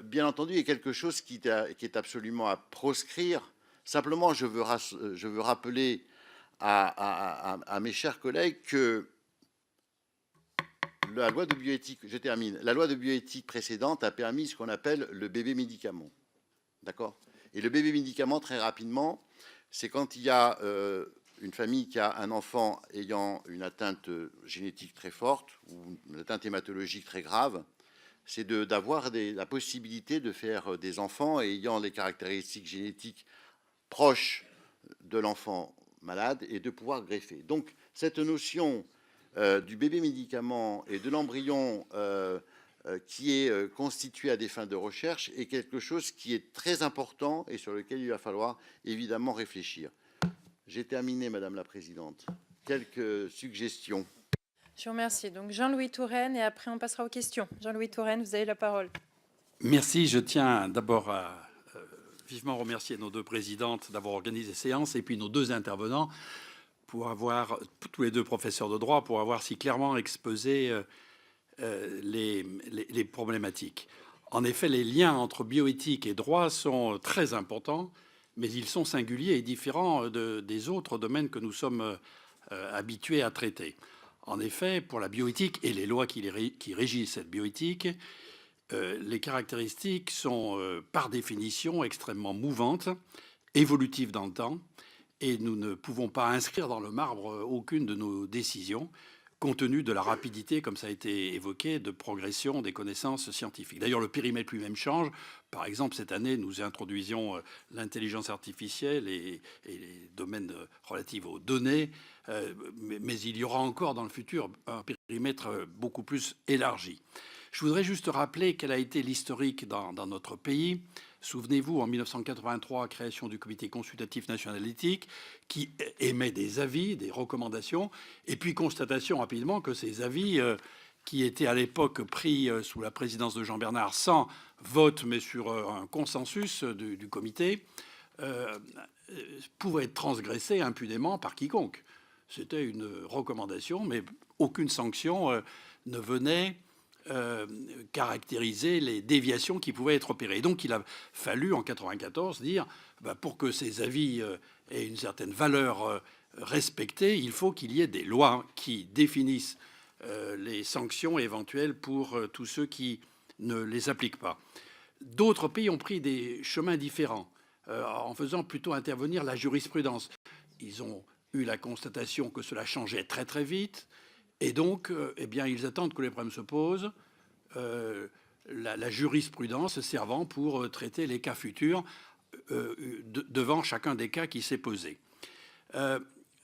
bien entendu, est quelque chose qui est absolument à proscrire. Simplement, je veux rappeler à mes chers collègues que la loi de bioéthique, je termine, la loi de bioéthique précédente a permis ce qu'on appelle le bébé médicament. D'accord? Et le bébé médicament, très rapidement, c'est quand il y a une famille qui a un enfant ayant une atteinte génétique très forte ou une atteinte hématologique très grave, c'est d'avoir la possibilité de faire des enfants ayant les caractéristiques génétiques proches de l'enfant malade et de pouvoir greffer. Donc, cette notion du bébé médicament et de l'embryon qui est constitué à des fins de recherche est quelque chose qui est très important et sur lequel il va falloir évidemment réfléchir. J'ai terminé, Madame la Présidente. Quelques suggestions. Je vous remercie. Donc Jean-Louis Touraine, et après on passera aux questions. Jean-Louis Touraine, vous avez la parole. Merci. Je tiens d'abord à vivement remercier nos deux présidentes d'avoir organisé cette séance et puis nos deux intervenants pour avoir, tous les deux professeurs de droit, pour avoir si clairement exposé les problématiques. En effet, les liens entre bioéthique et droit sont très importants, mais ils sont singuliers et différents des autres domaines que nous sommes habitués à traiter. En effet, pour la bioéthique et les lois qui régissent cette bioéthique, les caractéristiques sont par définition extrêmement mouvantes, évolutives dans le temps, et nous ne pouvons pas inscrire dans le marbre aucune de nos décisions, compte tenu de la rapidité, comme ça a été évoqué, de progression des connaissances scientifiques. D'ailleurs, le périmètre lui-même change. Par exemple, cette année, nous introduisions l'intelligence artificielle et les domaines relatifs aux données, mais il y aura encore dans le futur un périmètre beaucoup plus élargi. Je voudrais juste rappeler quel a été l'historique dans notre pays. Souvenez-vous, en 1983, création du Comité consultatif national éthique qui émet des avis, des recommandations, et puis constatation rapidement que ces avis, qui étaient à l'époque pris sous la présidence de Jean Bernard sans vote, mais sur un consensus du comité, pouvaient être transgressés impunément par quiconque. C'était une recommandation, mais aucune sanction ne venait caractériser les déviations qui pouvaient être opérées. Donc il a fallu en 1994 dire pour que ces avis aient une certaine valeur respectée, il faut qu'il y ait des lois qui définissent les sanctions éventuelles pour tous ceux qui ne les appliquent pas. D'autres pays ont pris des chemins différents en faisant plutôt intervenir la jurisprudence. Ils ont eu la constatation que cela changeait très très vite. Et donc, eh bien, ils attendent que les problèmes se posent, la jurisprudence servant pour traiter les cas futurs devant chacun des cas qui s'est posé.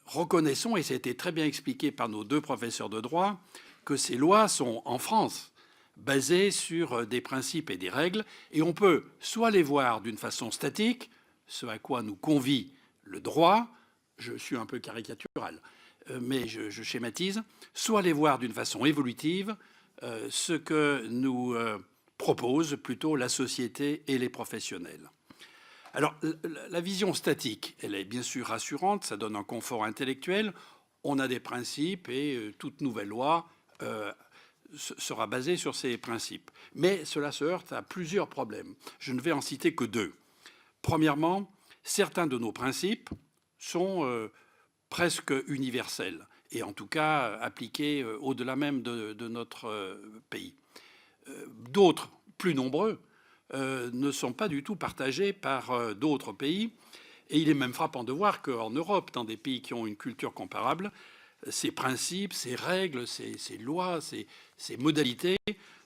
Reconnaissons, et ça a été très bien expliqué par nos deux professeurs de droit, que ces lois sont, en France, basées sur des principes et des règles, et on peut soit les voir d'une façon statique, ce à quoi nous convie le droit, je suis un peu caricatural, mais je schématise, soit les voir d'une façon évolutive, ce que nous propose plutôt la société et les professionnels. Alors, la vision statique, elle est bien sûr rassurante, ça donne un confort intellectuel, on a des principes et toute nouvelle loi sera basée sur ces principes. Mais cela se heurte à plusieurs problèmes. Je ne vais en citer que deux. Premièrement, certains de nos principes sont presque universels, et en tout cas appliqués au-delà même de notre pays. D'autres, plus nombreux, ne sont pas du tout partagés par d'autres pays, et il est même frappant de voir qu'en Europe, dans des pays qui ont une culture comparable, ces principes, ces règles, ces lois, ces modalités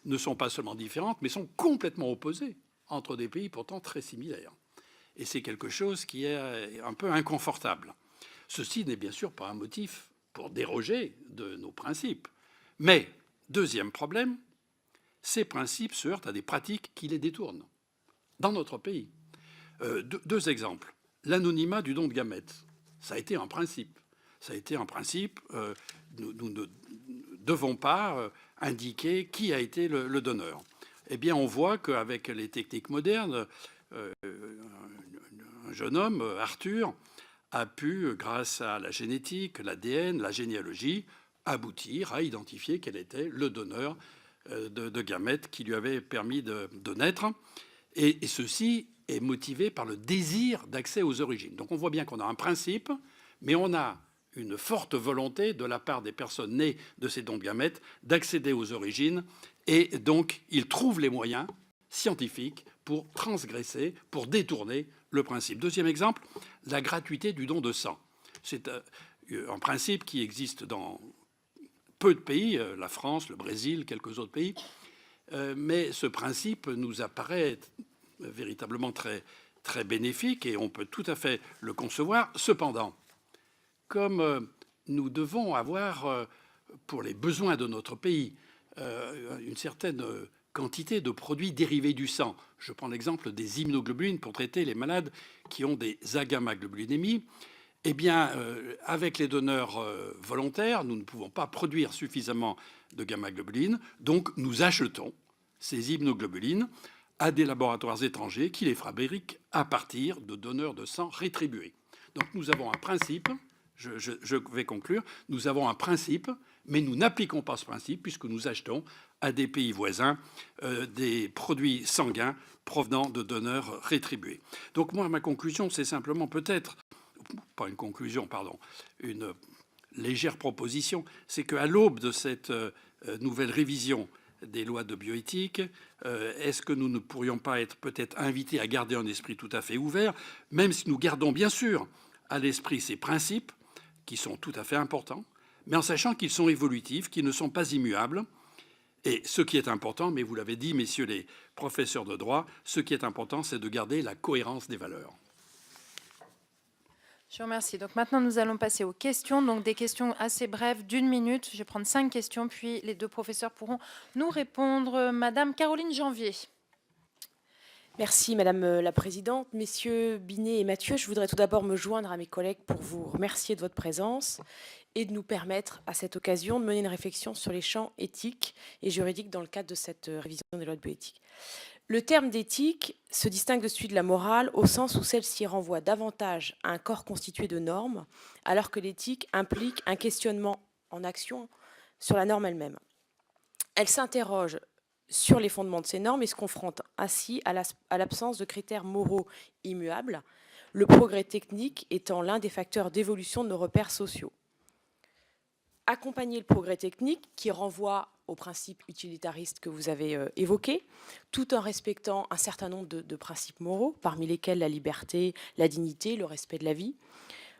ne sont pas seulement différentes, mais sont complètement opposées entre des pays pourtant très similaires. Et c'est quelque chose qui est un peu inconfortable. Ceci n'est bien sûr pas un motif pour déroger de nos principes. Mais, deuxième problème, ces principes se heurtent à des pratiques qui les détournent dans notre pays. Deux exemples. L'anonymat du don de gamètes, ça a été un principe. Ça a été un principe. Nous ne devons pas indiquer qui a été le donneur. Eh bien, on voit qu'avec les techniques modernes, un jeune homme, Arthur, a pu, grâce à la génétique, l'ADN, la généalogie, aboutir à identifier quel était le donneur de gamètes qui lui avait permis de naître. Et ceci est motivé par le désir d'accès aux origines. Donc on voit bien qu'on a un principe, mais on a une forte volonté de la part des personnes nées de ces dons de gamètes d'accéder aux origines, et donc ils trouvent les moyens scientifiques pour transgresser, pour détourner le principe. Deuxième exemple, la gratuité du don de sang. C'est un principe qui existe dans peu de pays, la France, le Brésil, quelques autres pays, mais ce principe nous apparaît véritablement très, très bénéfique et on peut tout à fait le concevoir. Cependant, comme nous devons avoir, pour les besoins de notre pays, une certaine quantité de produits dérivés du sang. Je prends l'exemple des immunoglobulines pour traiter les malades qui ont des agammaglobulinémies. Eh bien, avec les donneurs volontaires, nous ne pouvons pas produire suffisamment de gamma-globulines, donc nous achetons ces immunoglobulines à des laboratoires étrangers qui les fabriquent à partir de donneurs de sang rétribués. Donc nous avons un principe, je vais conclure, nous avons un principe, mais nous n'appliquons pas ce principe puisque nous achetons à des pays voisins des produits sanguins provenant de donneurs rétribués. Donc moi, ma conclusion, c'est simplement peut-être, pas une conclusion, pardon, une légère proposition, c'est qu'à l'aube de cette nouvelle révision des lois de bioéthique, est-ce que nous ne pourrions pas être peut-être invités à garder un esprit tout à fait ouvert, même si nous gardons bien sûr à l'esprit ces principes qui sont tout à fait importants, mais en sachant qu'ils sont évolutifs, qu'ils ne sont pas immuables. Et ce qui est important, mais vous l'avez dit, messieurs les professeurs de droit, ce qui est important, c'est de garder la cohérence des valeurs. Je vous remercie. Donc maintenant, nous allons passer aux questions. Donc des questions assez brèves d'1 minute. Je vais prendre 5 questions, puis les 2 professeurs pourront nous répondre. Madame Caroline Janvier. Merci Madame la Présidente. Messieurs Binet et Mathieu, je voudrais tout d'abord me joindre à mes collègues pour vous remercier de votre présence et de nous permettre, à cette occasion, de mener une réflexion sur les champs éthiques et juridiques dans le cadre de cette révision des lois de bioéthique. Le terme d'éthique se distingue de celui de la morale au sens où celle-ci renvoie davantage à un corps constitué de normes, alors que l'éthique implique un questionnement en action sur la norme elle-même. Elle s'interroge sur les fondements de ces normes et se confronte ainsi à l'absence de critères moraux immuables, le progrès technique étant l'un des facteurs d'évolution de nos repères sociaux. Accompagner le progrès technique qui renvoie aux principes utilitaristes que vous avez évoqués, tout en respectant un certain nombre de principes moraux, parmi lesquels la liberté, la dignité, le respect de la vie.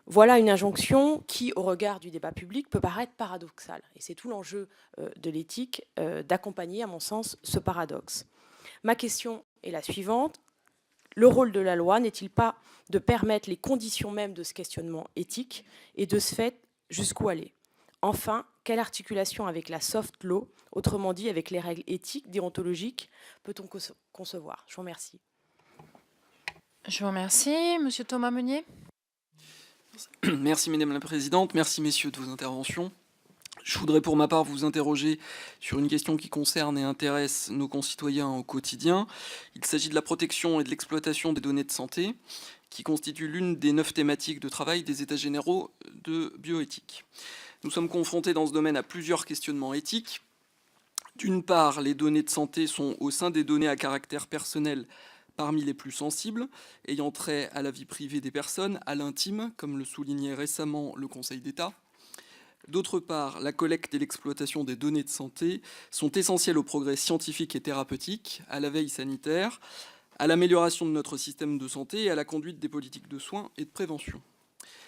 Voilà une injonction qui, au regard du débat public, peut paraître paradoxale. Et c'est tout l'enjeu de l'éthique, d'accompagner, à mon sens, ce paradoxe. Ma question est la suivante. Le rôle de la loi n'est-il pas de permettre les conditions mêmes de ce questionnement éthique et de ce fait, jusqu'où aller? Enfin, quelle articulation avec la soft law, autrement dit avec les règles éthiques, déontologiques, peut-on concevoir? Je vous remercie. Je vous remercie. Monsieur Thomas Meunier. Merci Madame la Présidente, merci messieurs de vos interventions. Je voudrais pour ma part vous interroger sur une question qui concerne et intéresse nos concitoyens au quotidien. Il s'agit de la protection et de l'exploitation des données de santé, qui constitue l'une des 9 thématiques de travail des États généraux de bioéthique. Nous sommes confrontés dans ce domaine à plusieurs questionnements éthiques. D'une part, les données de santé sont au sein des données à caractère personnel parmi les plus sensibles, ayant trait à la vie privée des personnes, à l'intime, comme le soulignait récemment le Conseil d'État. D'autre part, la collecte et l'exploitation des données de santé sont essentielles au progrès scientifique et thérapeutique, à la veille sanitaire, à l'amélioration de notre système de santé et à la conduite des politiques de soins et de prévention.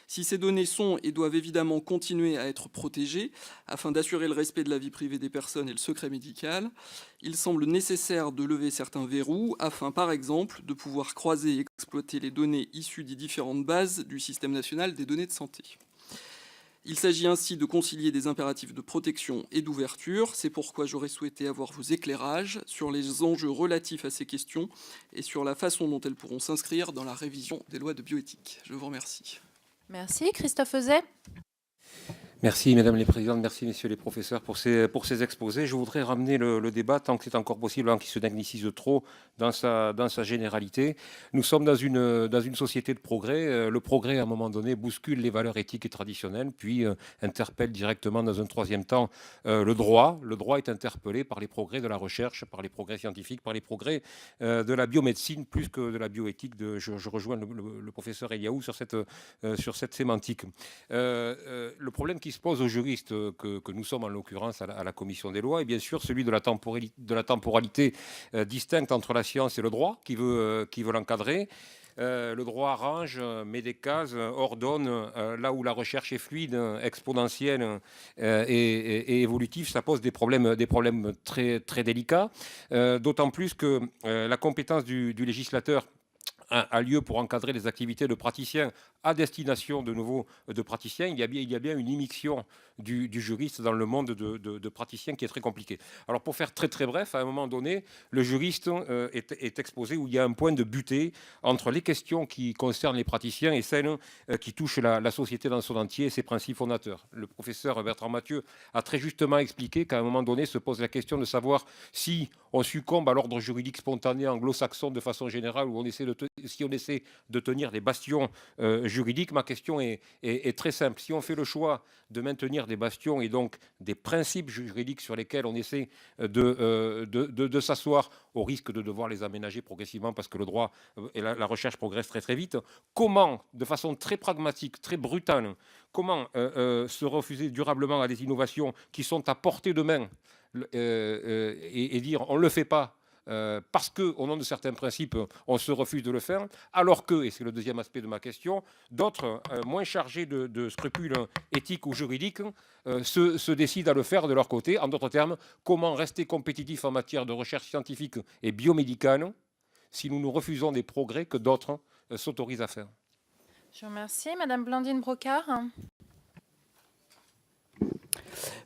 Si ces données sont et doivent évidemment continuer à être protégées afin d'assurer le respect de la vie privée des personnes et le secret médical, il semble nécessaire de lever certains verrous afin, par exemple, de pouvoir croiser et exploiter les données issues des différentes bases du système national des données de santé. Il s'agit ainsi de concilier des impératifs de protection et d'ouverture. C'est pourquoi j'aurais souhaité avoir vos éclairages sur les enjeux relatifs à ces questions et sur la façon dont elles pourront s'inscrire dans la révision des lois de bioéthique. Je vous remercie. Merci. Christophe Euzet. Merci, Mesdames les Présidentes, merci, Messieurs les professeurs, pour ces exposés. Je voudrais ramener le débat, tant que c'est encore possible, avant qu'il se technicise trop, dans sa généralité. Nous sommes dans une société de progrès. Le progrès, à un moment donné, bouscule les valeurs éthiques et traditionnelles, puis interpelle directement, dans un troisième temps, le droit. Le droit est interpellé par les progrès de la recherche, par les progrès scientifiques, par les progrès de la biomédecine, plus que de la bioéthique. Je rejoins le professeur Eliaou sur cette sémantique. Le problème qui se pose aux juristes que nous sommes en l'occurrence à la commission des lois est bien sûr celui de la temporalité distincte entre la science et le droit qui veut l'encadrer. Le droit arrange, met des cases, ordonne, là où la recherche est fluide, exponentielle et évolutive, ça pose des problèmes très, très délicats, d'autant plus que la compétence du législateur a lieu pour encadrer les activités de praticiens à destination de nouveau de praticiens. Il y a bien une immixtion du juriste dans le monde de praticiens qui est très compliqué. Alors pour faire très très bref, à un moment donné, le juriste est exposé où il y a un point de butée entre les questions qui concernent les praticiens et celles qui touchent la société dans son entier et ses principes fondateurs. Le professeur Bertrand Mathieu a très justement expliqué qu'à un moment donné se pose la question de savoir si on succombe à l'ordre juridique spontané anglo-saxon de façon générale ou si on essaie de tenir des bastions juridiques. Ma question est très simple. Si on fait le choix de maintenir des bastions et donc des principes juridiques sur lesquels on essaie de s'asseoir au risque de devoir les aménager progressivement parce que le droit et la recherche progressent très très vite, comment, de façon très pragmatique, très brutale, comment se refuser durablement à des innovations qui sont à portée de main et dire on ne le fait pas parce qu'au nom de certains principes, on se refuse de le faire, alors que, et c'est le deuxième aspect de ma question, d'autres, moins chargés de scrupules éthiques ou juridiques, se décident à le faire de leur côté. En d'autres termes, comment rester compétitif en matière de recherche scientifique et biomédicale si nous nous refusons des progrès que d'autres s'autorisent à faire? Je vous remercie. Madame Blandine Brocard.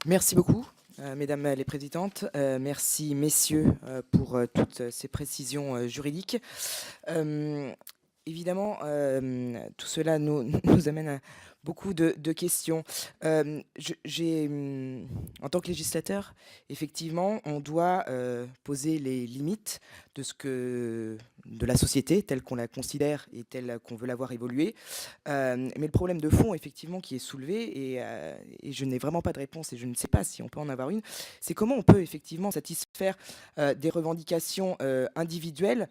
Merci beaucoup. Mesdames les présidentes, merci messieurs pour toutes ces précisions juridiques. Évidemment, tout cela nous amène à beaucoup de questions. En tant que législateur, effectivement, on doit poser les limites de la société telle qu'on la considère et telle qu'on veut la voir évoluer. Mais le problème de fond, effectivement, qui est soulevé, et je n'ai vraiment pas de réponse, et je ne sais pas si on peut en avoir une, c'est comment on peut effectivement satisfaire des revendications individuelles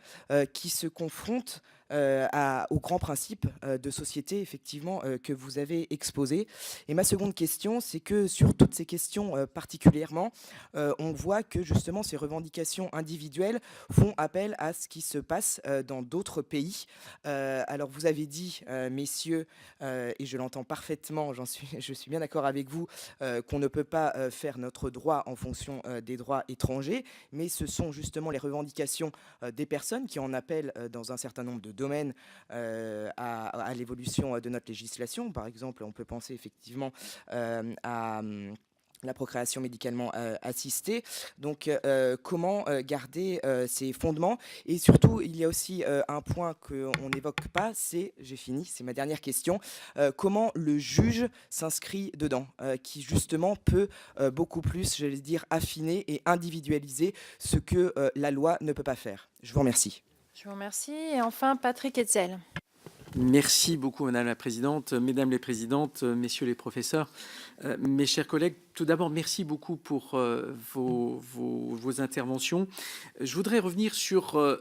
qui se confrontent aux grands principes de société, effectivement, que vous avez exposés. Et ma seconde question, c'est que sur toutes ces questions particulièrement, on voit que justement ces revendications individuelles font appel à ce qui se passe dans d'autres pays. Alors vous avez dit, messieurs, et je l'entends parfaitement, je suis bien d'accord avec vous, qu'on ne peut pas faire notre droit en fonction des droits étrangers, mais ce sont justement les revendications des personnes qui en appellent dans un certain nombre de domaines à l'évolution de notre législation. Par exemple, on peut penser effectivement à la procréation médicalement assistée. Donc, comment garder ces fondements? Et surtout, il y a aussi un point qu'on n'évoque pas, j'ai fini, c'est ma dernière question, comment le juge s'inscrit dedans, qui justement peut beaucoup plus, j'allais dire, affiner et individualiser ce que la loi ne peut pas faire. Je vous remercie. Je vous remercie. Et enfin, Patrick Hetzel. Merci beaucoup, Madame la Présidente, Mesdames les Présidentes, Messieurs les professeurs, mes chers collègues. Tout d'abord, merci beaucoup pour vos interventions. Je voudrais revenir sur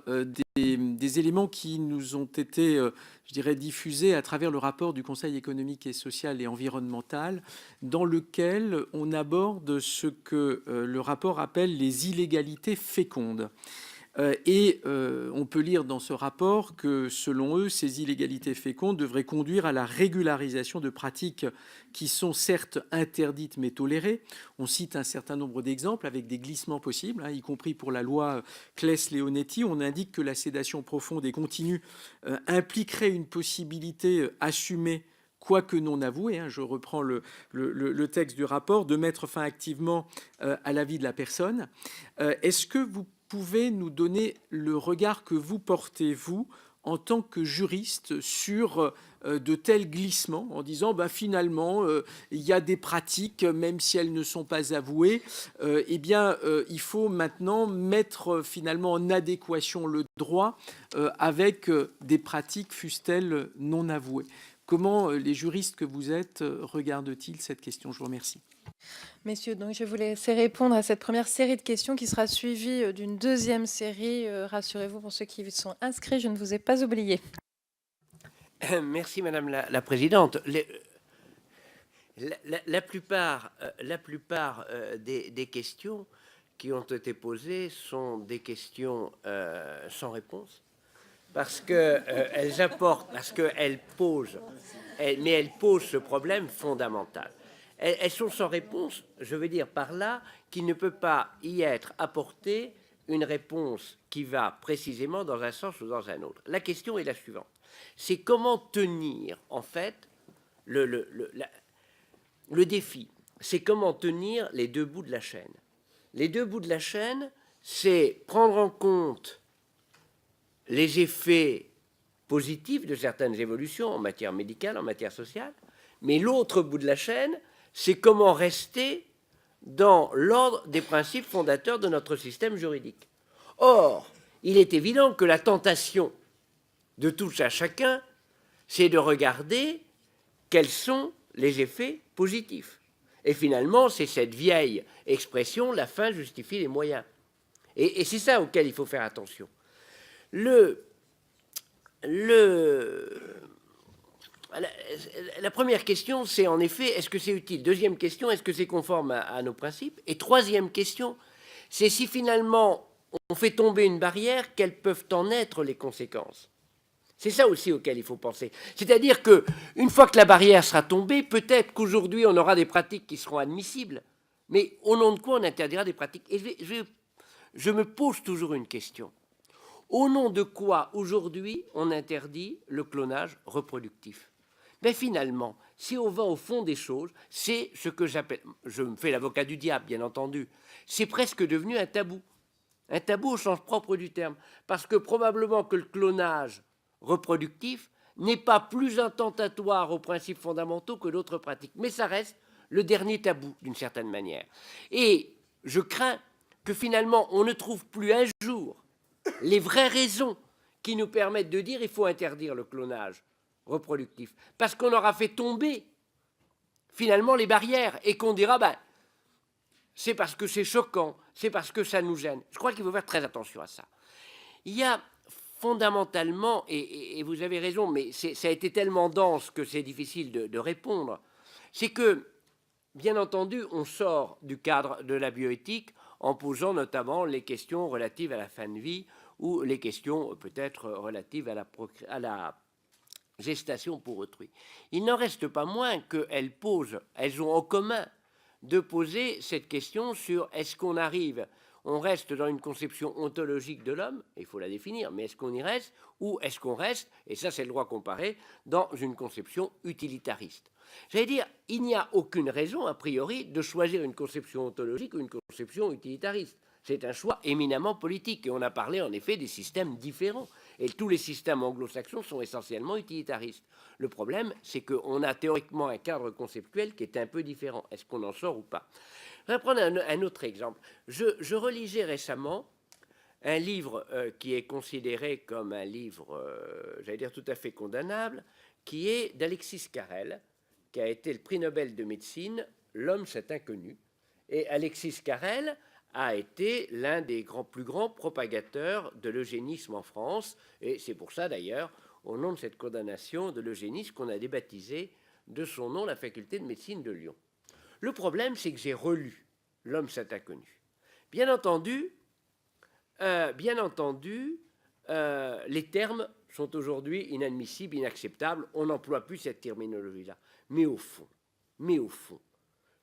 des éléments qui nous ont été, je dirais, diffusés à travers le rapport du Conseil économique et social et environnemental, dans lequel on aborde ce que le rapport appelle les illégalités fécondes. On peut lire dans ce rapport que, selon eux, ces illégalités fécondes devraient conduire à la régularisation de pratiques qui sont certes interdites mais tolérées. On cite un certain nombre d'exemples avec des glissements possibles, y compris pour la loi Claes-Leonetti. On indique que la sédation profonde et continue impliquerait une possibilité assumée, quoique non avouée, je reprends le texte du rapport, de mettre fin activement à la vie de la personne. Est-ce que vous pouvez nous donner le regard que vous portez, vous, en tant que juriste sur de tels glissements, en disant finalement il y a des pratiques, même si elles ne sont pas avouées, il faut maintenant mettre finalement en adéquation le droit avec des pratiques, fussent-elles non avouées. Comment les juristes que vous êtes regardent-ils cette question? Je vous remercie. Messieurs, donc je vais vous laisser répondre à cette première série de questions qui sera suivie d'une deuxième série. Rassurez-vous, pour ceux qui sont inscrits, je ne vous ai pas oublié. Merci Madame la Présidente. La plupart des questions qui ont été posées sont des questions sans réponse, parce qu'elles apportent, parce qu'elles posent, mais elles posent ce problème fondamental. Elles sont sans réponse, je veux dire par là qu'il ne peut pas y être apporté une réponse qui va précisément dans un sens ou dans un autre. La question est la suivante. C'est comment tenir, en fait, le défi. C'est comment tenir les deux bouts de la chaîne. Les deux bouts de la chaîne, c'est prendre en compte les effets positifs de certaines évolutions en matière médicale, en matière sociale, mais l'autre bout de la chaîne, c'est comment rester dans l'ordre des principes fondateurs de notre système juridique. Or, il est évident que la tentation de tout à chacun, c'est de regarder quels sont les effets positifs. Et finalement, c'est cette vieille expression, la fin justifie les moyens. Et c'est ça auquel il faut faire attention. La première question, c'est en effet, est-ce que c'est utile? Deuxième question, est-ce que c'est conforme à nos principes? Et troisième question, c'est si finalement on fait tomber une barrière, quelles peuvent en être les conséquences? C'est ça aussi auquel il faut penser. C'est-à-dire qu'une fois que la barrière sera tombée, peut-être qu'aujourd'hui on aura des pratiques qui seront admissibles, mais au nom de quoi on interdira des pratiques? Et je me pose toujours une question. Au nom de quoi aujourd'hui on interdit le clonage reproductif? Mais finalement, si on va au fond des choses, c'est ce que j'appelle, je me fais l'avocat du diable bien entendu, c'est presque devenu un tabou au sens propre du terme, parce que probablement que le clonage reproductif n'est pas plus attentatoire aux principes fondamentaux que d'autres pratiques, mais ça reste le dernier tabou d'une certaine manière. Et je crains que finalement on ne trouve plus un jour les vraies raisons qui nous permettent de dire il faut interdire le clonage reproductif, parce qu'on aura fait tomber finalement les barrières et qu'on dira c'est parce que c'est choquant, c'est parce que ça nous gêne. Je crois qu'il faut faire très attention à ça. Il y a fondamentalement, et vous avez raison, mais ça a été tellement dense que c'est difficile de répondre, c'est que, bien entendu, on sort du cadre de la bioéthique en posant notamment les questions relatives à la fin de vie ou les questions peut-être relatives à la gestation pour autrui. Il n'en reste pas moins qu'elles ont en commun de poser cette question sur est-ce qu'on arrive, on reste dans une conception ontologique de l'homme, il faut la définir, mais est-ce qu'on y reste, ou est-ce qu'on reste, et ça c'est le droit comparé, dans une conception utilitariste. J'allais dire, il n'y a aucune raison, a priori, de choisir une conception ontologique ou une conception utilitariste. C'est un choix éminemment politique, et on a parlé en effet des systèmes différents. Et tous les systèmes anglo-saxons sont essentiellement utilitaristes. Le problème, c'est qu'on a théoriquement un cadre conceptuel qui est un peu différent. Est-ce qu'on en sort ou pas? Je vais prendre un autre exemple. Je relisais récemment un livre qui est considéré comme un livre, j'allais dire, tout à fait condamnable, qui est d'Alexis Carrel, qui a été le prix Nobel de médecine, L'homme, c'est inconnu. Et Alexis Carrel a été l'un des plus grands propagateurs de l'eugénisme en France. Et c'est pour ça, d'ailleurs, au nom de cette condamnation de l'eugénisme, qu'on a débaptisé de son nom la faculté de médecine de Lyon. Le problème, c'est que j'ai relu L'homme, c'est inconnu. Bien entendu, les termes sont aujourd'hui inadmissibles, inacceptables. On n'emploie plus cette terminologie-là. Mais au fond,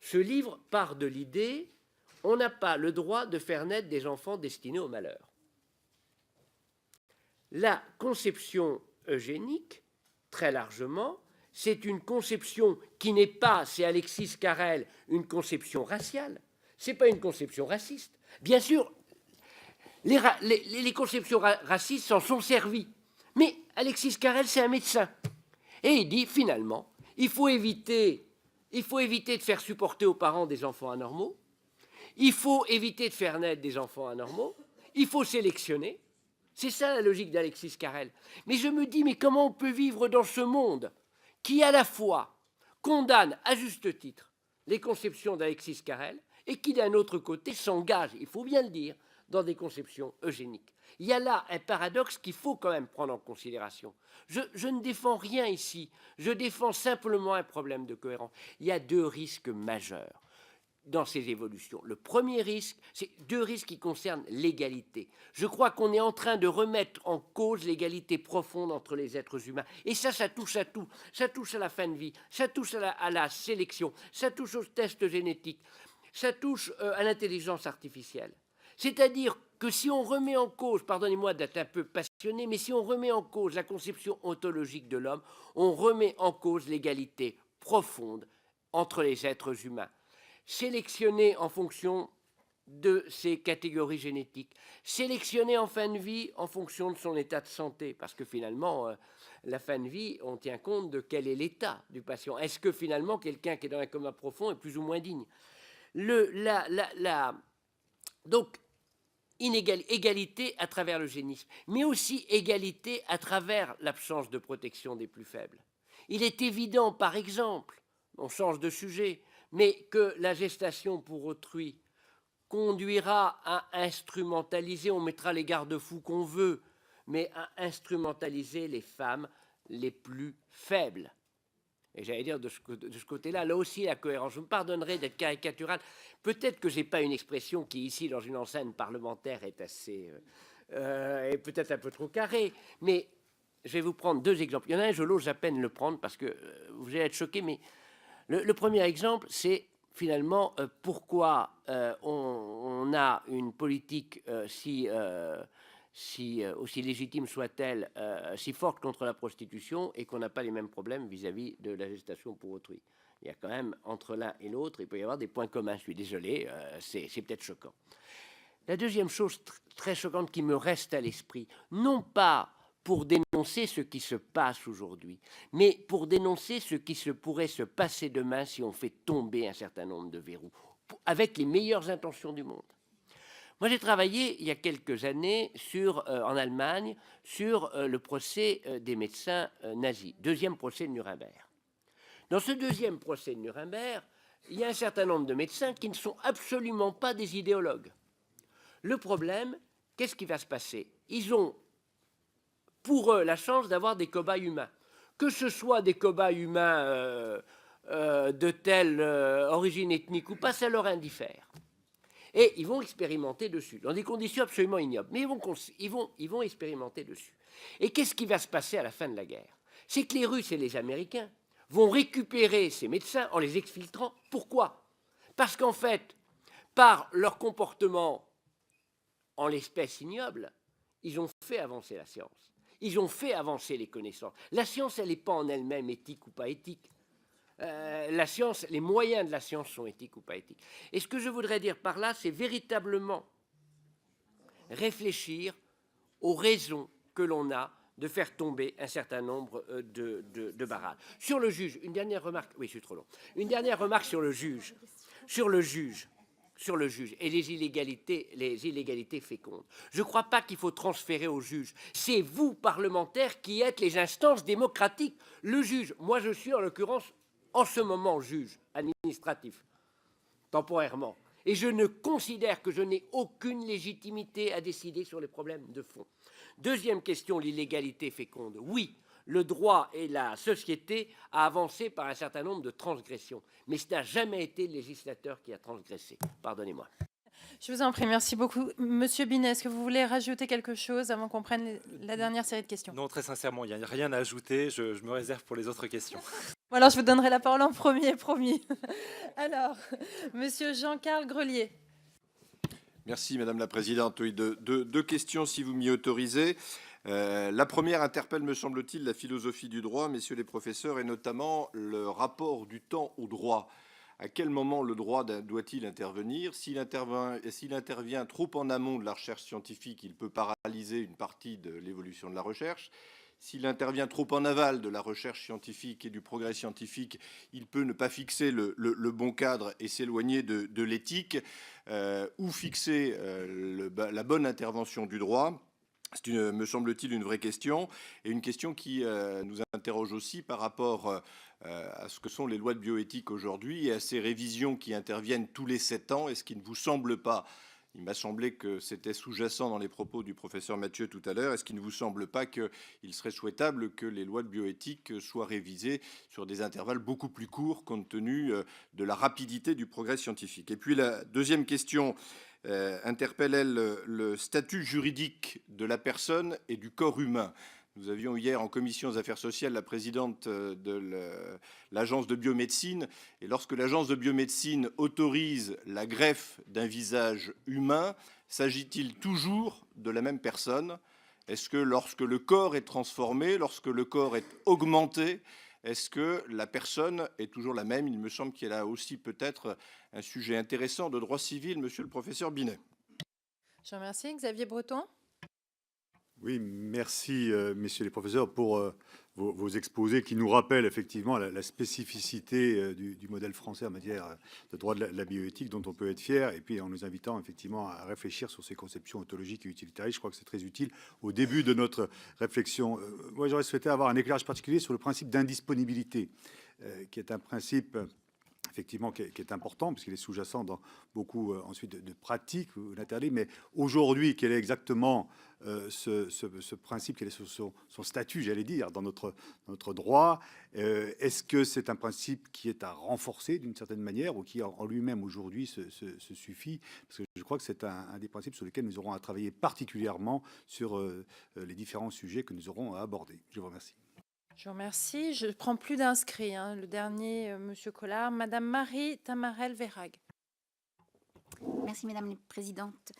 ce livre part de l'idée on n'a pas le droit de faire naître des enfants destinés au malheur. La conception eugénique, très largement, c'est une conception qui n'est pas, c'est Alexis Carrel, une conception raciale. Ce n'est pas une conception raciste. Bien sûr, les conceptions racistes s'en sont servies, Mais Alexis Carrel, c'est un médecin. Et il dit, finalement, il faut éviter de faire supporter aux parents des enfants anormaux, il faut éviter de faire naître des enfants anormaux, il faut sélectionner. C'est ça la logique d'Alexis Carrel. Mais je me dis, mais comment on peut vivre dans ce monde qui, à la fois, condamne à juste titre les conceptions d'Alexis Carrel et qui, d'un autre côté, s'engage, il faut bien le dire, dans des conceptions eugéniques. Il y a là un paradoxe qu'il faut quand même prendre en considération. Je ne défends rien ici, je défends simplement un problème de cohérence. Il y a deux risques majeurs dans ces évolutions. Le premier risque, c'est deux risques qui concernent l'égalité. Je crois qu'on est en train de remettre en cause l'égalité profonde entre les êtres humains. Et ça touche à tout. Ça touche à la fin de vie, ça touche à la sélection, ça touche aux tests génétiques, ça touche à l'intelligence artificielle. C'est-à-dire que si on remet en cause, pardonnez-moi d'être un peu passionné, mais si on remet en cause la conception ontologique de l'homme, on remet en cause l'égalité profonde entre les êtres humains. Sélectionner en fonction de ses catégories génétiques, sélectionner en fin de vie en fonction de son état de santé, parce que finalement, la fin de vie, on tient compte de quel est l'état du patient. Est-ce que finalement, quelqu'un qui est dans un coma profond est plus ou moins digne? Donc, égalité à travers l'eugénisme, mais aussi égalité à travers l'absence de protection des plus faibles. Il est évident, par exemple, on change de sujet, mais que la gestation pour autrui conduira à instrumentaliser, on mettra les garde-fous qu'on veut, mais à instrumentaliser les femmes les plus faibles. Et j'allais dire de ce côté-là, là aussi la cohérence. Je me pardonnerai d'être caricatural. Peut-être que je n'ai pas une expression qui, ici, dans une enceinte parlementaire, est assez... est peut-être un peu trop carrée, mais je vais vous prendre deux exemples. Il y en a un, je l'ose à peine le prendre, parce que vous allez être choqués, mais le premier exemple, c'est finalement pourquoi on a une politique aussi légitime soit-elle, si forte contre la prostitution et qu'on n'a pas les mêmes problèmes vis-à-vis de la gestation pour autrui. Il y a quand même, entre l'un et l'autre, il peut y avoir des points communs. Je suis désolé, c'est peut-être choquant. La deuxième chose très choquante qui me reste à l'esprit, non pas pour dénoncer ce qui se passe aujourd'hui, mais pour dénoncer ce qui pourrait se passer demain si on fait tomber un certain nombre de verrous, avec les meilleures intentions du monde. Moi, j'ai travaillé il y a quelques années en Allemagne sur le procès des médecins nazis, deuxième procès de Nuremberg. Dans ce deuxième procès de Nuremberg, il y a un certain nombre de médecins qui ne sont absolument pas des idéologues. Le problème, qu'est-ce qui va se passer? Ils ont, pour eux, la chance d'avoir des cobayes humains. Que ce soit des cobayes humains de telle origine ethnique ou pas, ça leur indiffère. Et ils vont expérimenter dessus, dans des conditions absolument ignobles. Mais ils vont expérimenter dessus. Et qu'est-ce qui va se passer à la fin de la guerre? C'est que les Russes et les Américains vont récupérer ces médecins en les exfiltrant. Pourquoi? Parce qu'en fait, par leur comportement en l'espèce ignoble, ils ont fait avancer la science. Ils ont fait avancer les connaissances. La science, elle n'est pas en elle-même éthique ou pas éthique. La science, les moyens de la science sont éthiques ou pas éthiques. Et ce que je voudrais dire par là, c'est véritablement réfléchir aux raisons que l'on a de faire tomber un certain nombre de barrages. Sur le juge, une dernière remarque. Oui, je suis trop long. Une dernière remarque sur le juge. Sur le juge et les illégalités fécondes. Je ne crois pas qu'il faut transférer au juge. C'est vous, parlementaires, qui êtes les instances démocratiques. Le juge, moi je suis en l'occurrence en ce moment juge administratif, temporairement. Et je ne considère que je n'ai aucune légitimité à décider sur les problèmes de fond. Deuxième question, l'illégalité féconde. Oui, le droit et la société a avancé par un certain nombre de transgressions. Mais ce n'a jamais été le législateur qui a transgressé. Pardonnez-moi. Je vous en prie, merci beaucoup. Monsieur Binet, est-ce que vous voulez rajouter quelque chose avant qu'on prenne la dernière série de questions? Non, très sincèrement, il n'y a rien à ajouter. Je me réserve pour les autres questions. Bon, alors, je vous donnerai la parole en premier, promis. Alors, monsieur Jean-Carl Grelier. Merci, Madame la Présidente. Oui, deux questions, si vous m'y autorisez. La première interpelle, me semble-t-il, la philosophie du droit, messieurs les professeurs, et notamment le rapport du temps au droit. À quel moment le droit doit-il intervenir? S'il intervient trop en amont de la recherche scientifique, il peut paralyser une partie de l'évolution de la recherche. s'il intervient trop en aval de la recherche scientifique et du progrès scientifique, il peut ne pas fixer le bon cadre et s'éloigner de l'éthique, ou fixer la bonne intervention du droit. C'est, me semble-t-il, une vraie question, et une question qui nous interroge aussi par rapport à ce que sont les lois de bioéthique aujourd'hui et à ces révisions qui interviennent tous les 7 ans. Est-ce qu'il ne vous semble pas, il m'a semblé que c'était sous-jacent dans les propos du professeur Mathieu tout à l'heure, est-ce qu'il ne vous semble pas qu'il serait souhaitable que les lois de bioéthique soient révisées sur des intervalles beaucoup plus courts compte tenu de la rapidité du progrès scientifique? Et puis la deuxième question interpelle, elle, le statut juridique de la personne et du corps humain. Nous avions hier en commission des affaires sociales la présidente de l'agence de biomédecine. Et lorsque l'agence de biomédecine autorise la greffe d'un visage humain, s'agit-il toujours de la même personne? Est-ce que lorsque le corps est transformé, lorsque le corps est augmenté, est-ce que la personne est toujours la même? Il me semble qu'il y a là aussi peut-être un sujet intéressant de droit civil, monsieur le professeur Binet. Je vous remercie. Xavier Breton. Oui, merci, messieurs les professeurs, pour vos exposés qui nous rappellent effectivement la spécificité du modèle français en matière de droit de la bioéthique dont on peut être fier, et puis en nous invitant effectivement à réfléchir sur ces conceptions ontologiques et utilitaristes. Je crois que c'est très utile au début de notre réflexion. Moi, j'aurais souhaité avoir un éclairage particulier sur le principe d'indisponibilité, qui est un principe effectivement qui est important, parce qu'il est sous-jacent dans beaucoup ensuite de pratiques ou d'interdits. Mais aujourd'hui, quel est exactement ce principe, quel est son statut, j'allais dire, dans notre droit? Est-ce que c'est un principe qui est à renforcer d'une certaine manière, ou qui en lui-même aujourd'hui se suffit? Parce que je crois que c'est un des principes sur lesquels nous aurons à travailler particulièrement sur les différents sujets que nous aurons à aborder. Je vous remercie. Je vous remercie. Je prends plus d'inscrits. Le dernier, Monsieur Collard. Madame Marie Tamarel-Vérag. Merci, Madame la Présidente.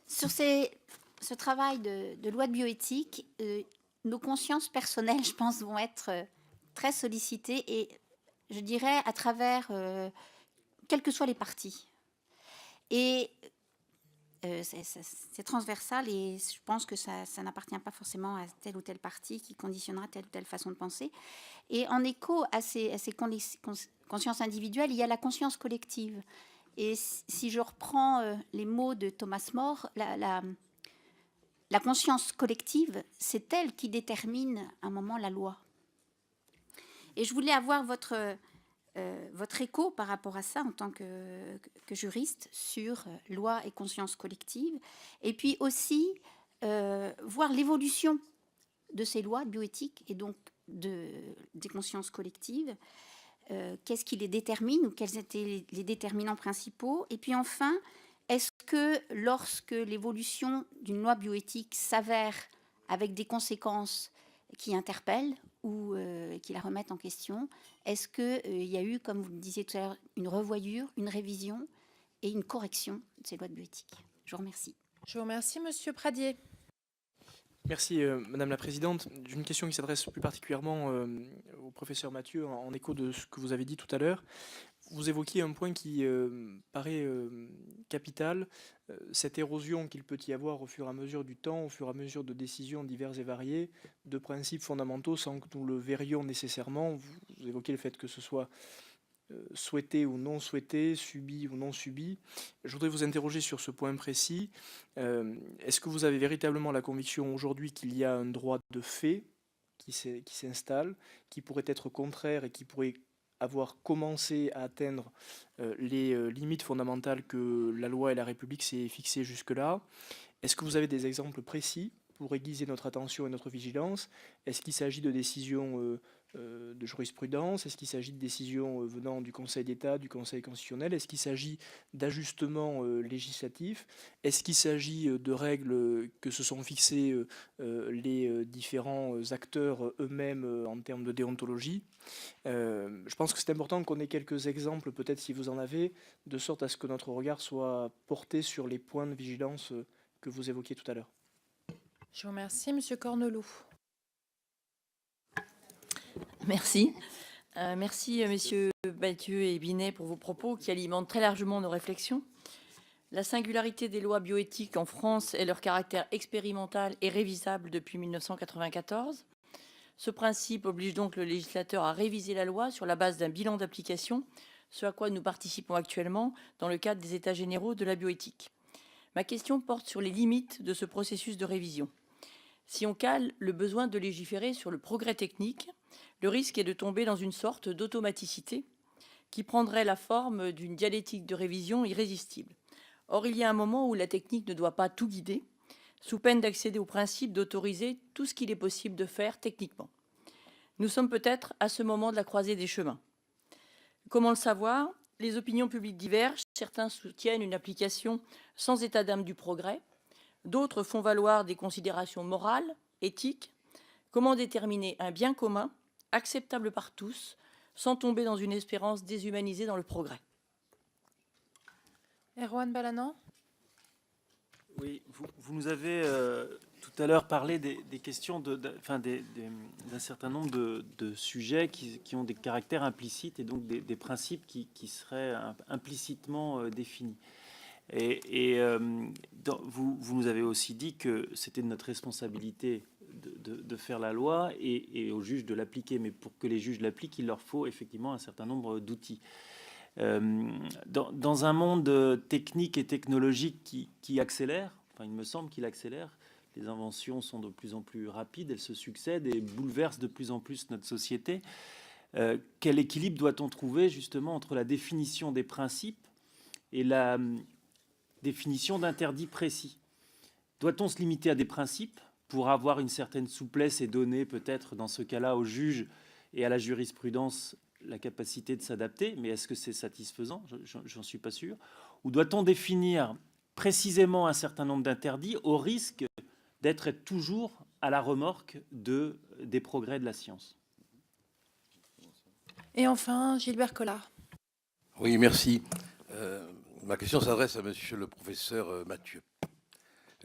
Sur ce travail de loi de bioéthique, nos consciences personnelles, je pense, vont être très sollicitées, et je dirais à travers, quels que soient les partis. Et c'est transversal, et je pense que ça n'appartient pas forcément à tel ou tel parti qui conditionnera telle ou telle façon de penser. Et en écho à ces consciences individuelles, il y a la conscience collective. Et si je reprends les mots de Thomas More, la conscience collective, c'est elle qui détermine à un moment la loi. Et je voulais avoir votre écho par rapport à ça en tant que juriste sur loi et conscience collective, et puis aussi voir l'évolution de ces lois bioéthiques et donc des consciences collectives. Qu'est-ce qui les détermine, ou quels étaient les déterminants principaux? Et puis enfin, est-ce que lorsque l'évolution d'une loi bioéthique s'avère avec des conséquences qui interpellent ou qui la remettent en question, est-ce qu'il y a eu, comme vous le disiez tout à l'heure, une revoyure, une révision et une correction de ces lois de bioéthique? Je vous remercie. Je vous remercie, Monsieur Pradier. Merci, Madame la Présidente. J'ai une question qui s'adresse plus particulièrement au professeur Mathieu, en écho de ce que vous avez dit tout à l'heure. Vous évoquiez un point qui paraît capital, cette érosion qu'il peut y avoir au fur et à mesure du temps, au fur et à mesure de décisions diverses et variées, de principes fondamentaux sans que nous le verrions nécessairement. Vous évoquiez le fait que ce soit souhaité ou non souhaité, subi ou non subi. Je voudrais vous interroger sur ce point précis. Est-ce que vous avez véritablement la conviction aujourd'hui qu'il y a un droit de fait qui s'installe, qui pourrait être contraire et qui pourrait avoir commencé à atteindre les limites fondamentales que la loi et la République s'est fixées jusque-là? Est-ce que vous avez des exemples précis pour aiguiser notre attention et notre vigilance? Est-ce qu'il s'agit de décisions de jurisprudence? Est-ce qu'il s'agit de décisions venant du Conseil d'État, du Conseil constitutionnel? Est-ce qu'il s'agit d'ajustements législatifs? Est-ce qu'il s'agit de règles que se sont fixées les différents acteurs eux-mêmes en termes de déontologie? Je pense que c'est important qu'on ait quelques exemples, peut-être si vous en avez, de sorte à ce que notre regard soit porté sur les points de vigilance que vous évoquiez tout à l'heure. Je vous remercie, Monsieur Corneloup. Merci. Merci, messieurs Mathieu et Binet, pour vos propos qui alimentent très largement nos réflexions. La singularité des lois bioéthiques en France est leur caractère expérimental et révisable depuis 1994. Ce principe oblige donc le législateur à réviser la loi sur la base d'un bilan d'application, ce à quoi nous participons actuellement dans le cadre des États généraux de la bioéthique. Ma question porte sur les limites de ce processus de révision. Si on cale le besoin de légiférer sur le progrès technique, le risque est de tomber dans une sorte d'automaticité qui prendrait la forme d'une dialectique de révision irrésistible. Or, il y a un moment où la technique ne doit pas tout guider, sous peine d'accéder au principe d'autoriser tout ce qu'il est possible de faire techniquement. Nous sommes peut-être à ce moment de la croisée des chemins. Comment le savoir? Les opinions publiques divergent. Certains soutiennent une application sans état d'âme du progrès. D'autres font valoir des considérations morales, éthiques. Comment déterminer un bien commun, acceptable par tous, sans tomber dans une espérance déshumanisée dans le progrès? Erwan Balanant. Oui, vous nous avez tout à l'heure parlé des questions, d'un certain nombre de sujets qui ont des caractères implicites et donc des principes qui seraient implicitement définis. Vous nous avez aussi dit que c'était de notre responsabilité de faire la loi et aux juges de l'appliquer. Mais pour que les juges l'appliquent, il leur faut effectivement un certain nombre d'outils. Dans un monde technique et technologique qui accélère, enfin il me semble qu'il accélère, les inventions sont de plus en plus rapides, elles se succèdent et bouleversent de plus en plus notre société. Quel équilibre doit-on trouver justement entre la définition des principes et la définition d'interdits précis? Doit-on se limiter à des principes pour avoir une certaine souplesse et donner peut-être dans ce cas-là aux juges et à la jurisprudence la capacité de s'adapter, mais est-ce que c'est satisfaisant? J'en suis pas sûr. Ou doit-on définir précisément un certain nombre d'interdits au risque d'être toujours à la remorque des progrès de la science? Et enfin, Gilbert Collard. Oui, merci. Ma question s'adresse à monsieur le professeur Mathieu.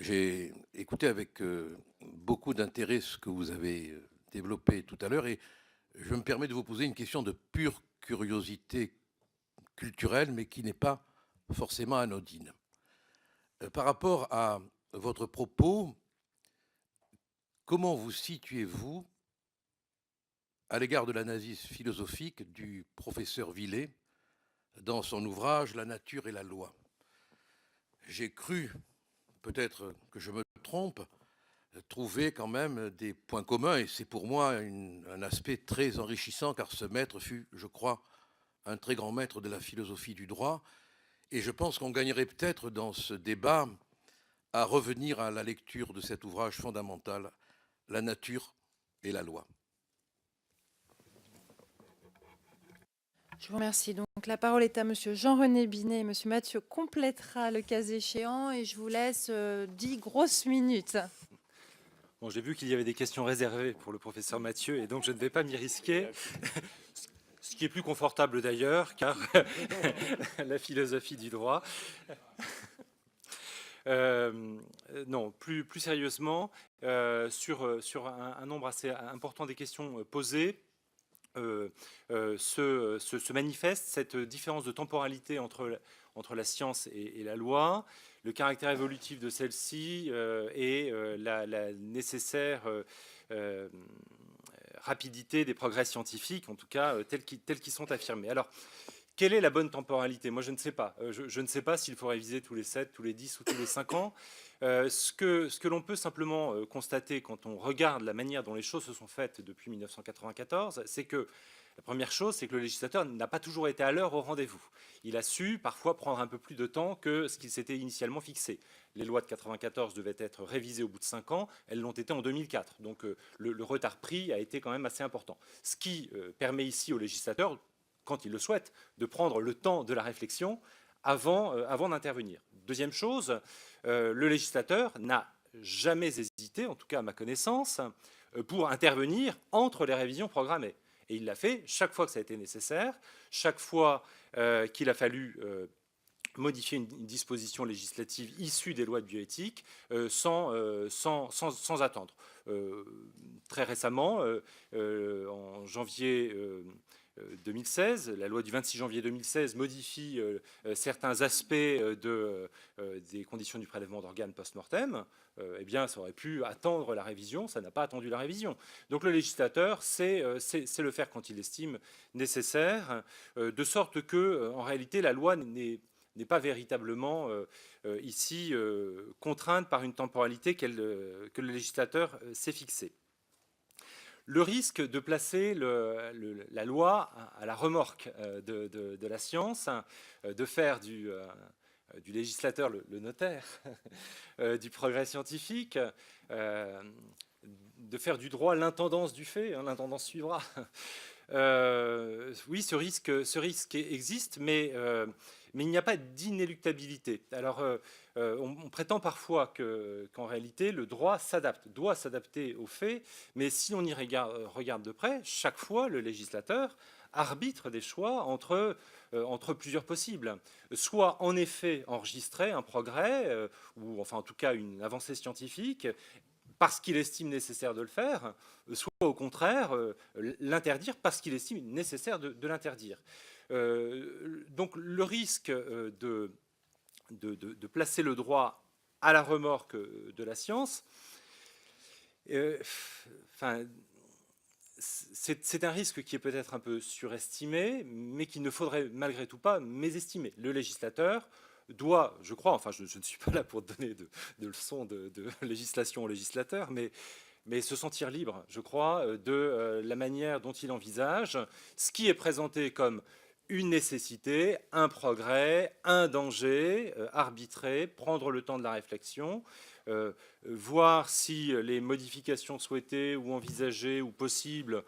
J'ai écouté avec beaucoup d'intérêt ce que vous avez développé tout à l'heure et je me permets de vous poser une question de pure curiosité culturelle, mais qui n'est pas forcément anodine. Par rapport à votre propos, comment vous situez-vous à l'égard de l'analyse philosophique du professeur Villée dans son ouvrage « La nature et la loi ». J'ai cru, peut-être que je me trompe, trouver quand même des points communs, et c'est pour moi un aspect très enrichissant, car ce maître fut, je crois, un très grand maître de la philosophie du droit, et je pense qu'on gagnerait peut-être dans ce débat à revenir à la lecture de cet ouvrage fondamental, La nature et la loi. Je vous remercie. Donc, la parole est à Monsieur Jean-René Binet. Et Monsieur Mathieu complétera le cas échéant et je vous laisse 10 grosses minutes. Bon, j'ai vu qu'il y avait des questions réservées pour le professeur Mathieu et donc je ne vais pas m'y risquer. Ce qui est plus confortable d'ailleurs, car la philosophie du droit. Non, plus sérieusement, sur un nombre assez important des questions posées, se manifeste cette différence de temporalité entre la science et la loi, le caractère évolutif de celle-ci et la nécessaire rapidité des progrès scientifiques, en tout cas tels qu'ils sont affirmés. Alors, quelle est la bonne temporalité? Moi, je ne sais pas. Je ne sais pas s'il faut réviser tous les 7, tous les 10 ou tous les 5 ans. Ce que l'on peut simplement constater quand on regarde la manière dont les choses se sont faites depuis 1994, c'est que la première chose, c'est que le législateur n'a pas toujours été à l'heure au rendez-vous. Il a su parfois prendre un peu plus de temps que ce qu'il s'était initialement fixé. Les lois de 1994 devaient être révisées au bout de 5 ans, elles l'ont été en 2004. Donc le retard pris a été quand même assez important. Ce qui permet ici au législateur, quand il le souhaite, de prendre le temps de la réflexion avant d'intervenir. Deuxième chose, le législateur n'a jamais hésité, en tout cas à ma connaissance, pour intervenir entre les révisions programmées. Et il l'a fait chaque fois que ça a été nécessaire, chaque fois qu'il a fallu modifier une disposition législative issue des lois de bioéthique sans attendre. Très récemment, en janvier 2016. La loi du 26 janvier 2016 modifie certains aspects des conditions du prélèvement d'organes post-mortem. Eh bien, ça aurait pu attendre la révision, ça n'a pas attendu la révision. Donc le législateur sait le faire quand il l'estime nécessaire, de sorte que, en réalité, la loi n'est pas véritablement ici contrainte par une temporalité que le législateur s'est fixée. Le risque de placer la loi à la remorque de la science, de faire du législateur le notaire du progrès scientifique, de faire du droit l'intendance du fait, hein, l'intendance suivra. Oui, ce risque existe, mais il n'y a pas d'inéluctabilité. Alors, on prétend parfois qu'en réalité, le droit doit s'adapter aux faits, mais si on y regarde de près, chaque fois, le législateur arbitre des choix entre plusieurs possibles. Soit, en effet, enregistrer un progrès, ou enfin, en tout cas, une avancée scientifique, parce qu'il estime nécessaire de le faire, soit au contraire l'interdire parce qu'il estime nécessaire de l'interdire. Donc le risque de placer le droit à la remorque de la science, c'est un risque qui est peut-être un peu surestimé, mais qu'il ne faudrait malgré tout pas mésestimer. Le législateur doit, je crois, enfin je ne suis pas là pour donner de leçons de législation au législateur, mais se sentir libre, je crois, de la manière dont il envisage ce qui est présenté comme une nécessité, un progrès, un danger, arbitrer, prendre le temps de la réflexion, voir si les modifications souhaitées ou envisagées ou possibles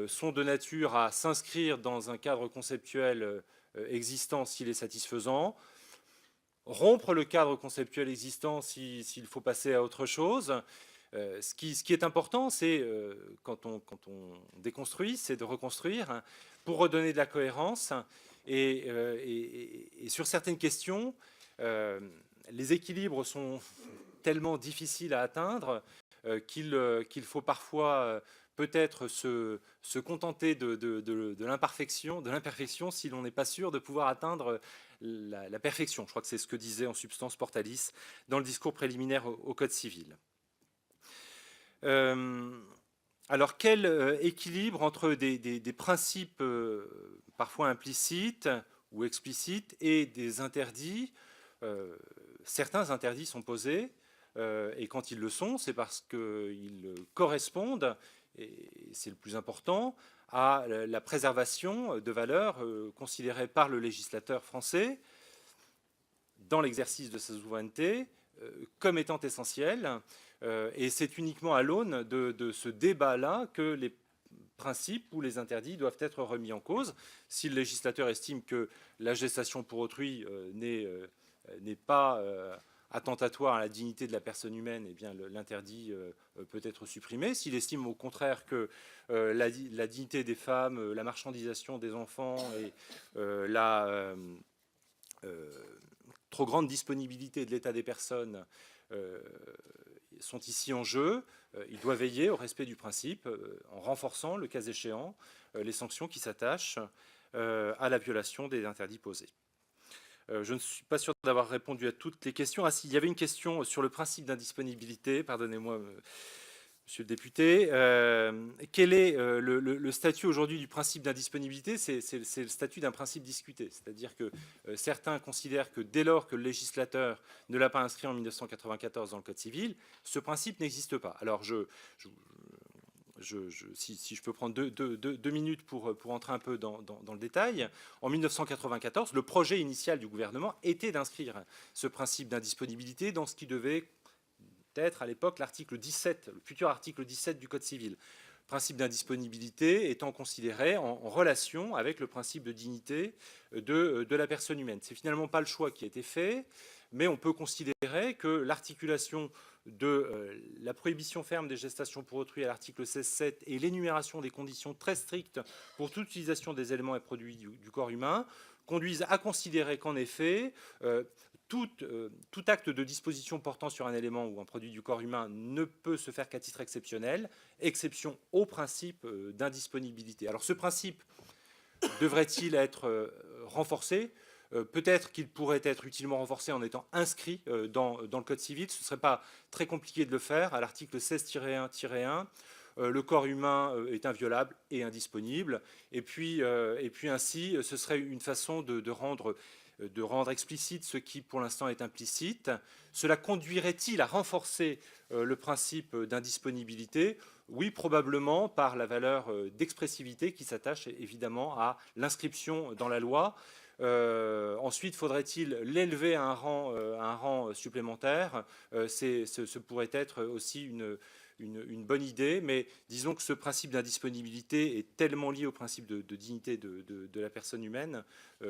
sont de nature à s'inscrire dans un cadre conceptuel existant s'il est satisfaisant, rompre le cadre conceptuel existant s'il faut passer à autre chose. Ce qui est important, c'est quand on déconstruit, c'est de reconstruire, hein, pour redonner de la cohérence. Et sur certaines questions, les équilibres sont tellement difficiles à atteindre qu'il faut parfois peut-être se contenter de l'imperfection si l'on n'est pas sûr de pouvoir atteindre la perfection. Je crois que c'est ce que disait en substance Portalis dans le discours préliminaire au Code civil. Alors, quel équilibre entre des principes parfois implicites ou explicites et des interdits? Certains interdits sont posés, et quand ils le sont, c'est parce qu'ils correspondent, et c'est le plus important, à la préservation de valeurs considérées par le législateur français dans l'exercice de sa souveraineté comme étant essentielles. Et c'est uniquement à l'aune de ce débat-là que les principes ou les interdits doivent être remis en cause. Si le législateur estime que la gestation pour autrui n'est pas attentatoire à la dignité de la personne humaine, eh bien l'interdit peut être supprimé. S'il estime au contraire que la dignité des femmes, la marchandisation des enfants et la trop grande disponibilité de l'état des personnes sont ici en jeu, il doit veiller au respect du principe en renforçant, le cas échéant, les sanctions qui s'attachent à la violation des interdits posés. Je ne suis pas sûr d'avoir répondu à toutes les questions. Ah si, il y avait une question sur le principe d'indisponibilité, pardonnez-moi, monsieur le député. Quel est le statut aujourd'hui du principe d'indisponibilité? C'est le statut d'un principe discuté. C'est-à-dire que certains considèrent que dès lors que le législateur ne l'a pas inscrit en 1994 dans le Code civil, ce principe n'existe pas. Alors, si je peux prendre deux minutes pour entrer un peu dans le détail, en 1994, le projet initial du gouvernement était d'inscrire ce principe d'indisponibilité dans ce qui devait être à l'époque l'article 17, le futur article 17 du Code civil. Principe d'indisponibilité étant considéré en relation avec le principe de dignité de la personne humaine. C'est finalement pas le choix qui a été fait, mais on peut considérer que l'articulation de la prohibition ferme des gestations pour autrui à l'article 16.7 et l'énumération des conditions très strictes pour toute utilisation des éléments et produits du corps humain conduisent à considérer qu'en effet, tout acte de disposition portant sur un élément ou un produit du corps humain ne peut se faire qu'à titre exceptionnel, exception au principe d'indisponibilité. Alors ce principe, devrait-il être renforcé? Peut-être qu'il pourrait être utilement renforcé en étant inscrit dans le Code civil. Ce ne serait pas très compliqué de le faire. À l'article 16-1-1, le corps humain est inviolable et indisponible. Et puis ainsi, ce serait une façon de rendre explicite ce qui, pour l'instant, est implicite. Cela conduirait-il à renforcer le principe d'indisponibilité? Oui, probablement par la valeur d'expressivité qui s'attache évidemment à l'inscription dans la loi. Ensuite, faudrait-il l'élever à un rang supplémentaire? Ce pourrait être aussi une bonne idée, mais disons que ce principe d'indisponibilité est tellement lié au principe de dignité de la personne humaine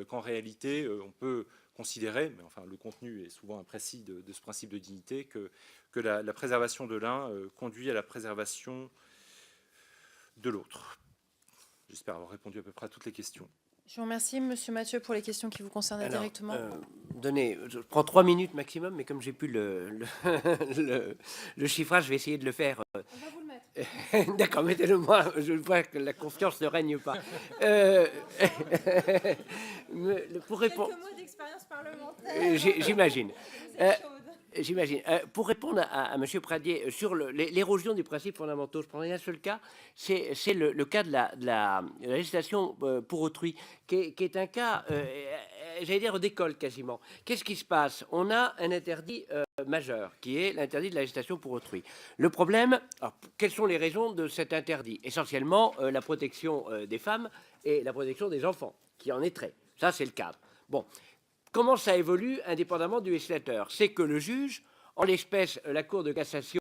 qu'en réalité, on peut considérer, mais enfin le contenu est souvent imprécis de ce principe de dignité, que la préservation de l'un conduit à la préservation de l'autre. J'espère avoir répondu à peu près à toutes les questions. Je vous remercie, Monsieur Mathieu, pour les questions qui vous concernent directement. Je prends 3 minutes maximum, mais comme j'ai plus le chiffrage, je vais essayer de le faire. On va vous le mettre. D'accord, mettez-le moi. Je vois que la confiance ne règne pas. Pour répondre. Quelques mots d'expérience parlementaire. J'imagine. J'imagine. Pour répondre à M. Pradier sur l'érosion des principes fondamentaux, je prendrai un seul cas, c'est le cas de la législation pour autrui, qui est un cas, j'allais dire, d'école quasiment. Qu'est-ce qui se passe? On a un interdit majeur, qui est l'interdit de la législation pour autrui. Le problème, alors, quelles sont les raisons de cet interdit? Essentiellement, la protection des femmes et la protection des enfants, qui en est trait. Ça, c'est le cadre. Bon. Comment ça évolue indépendamment du législateur? C'est que le juge, en l'espèce la Cour de cassation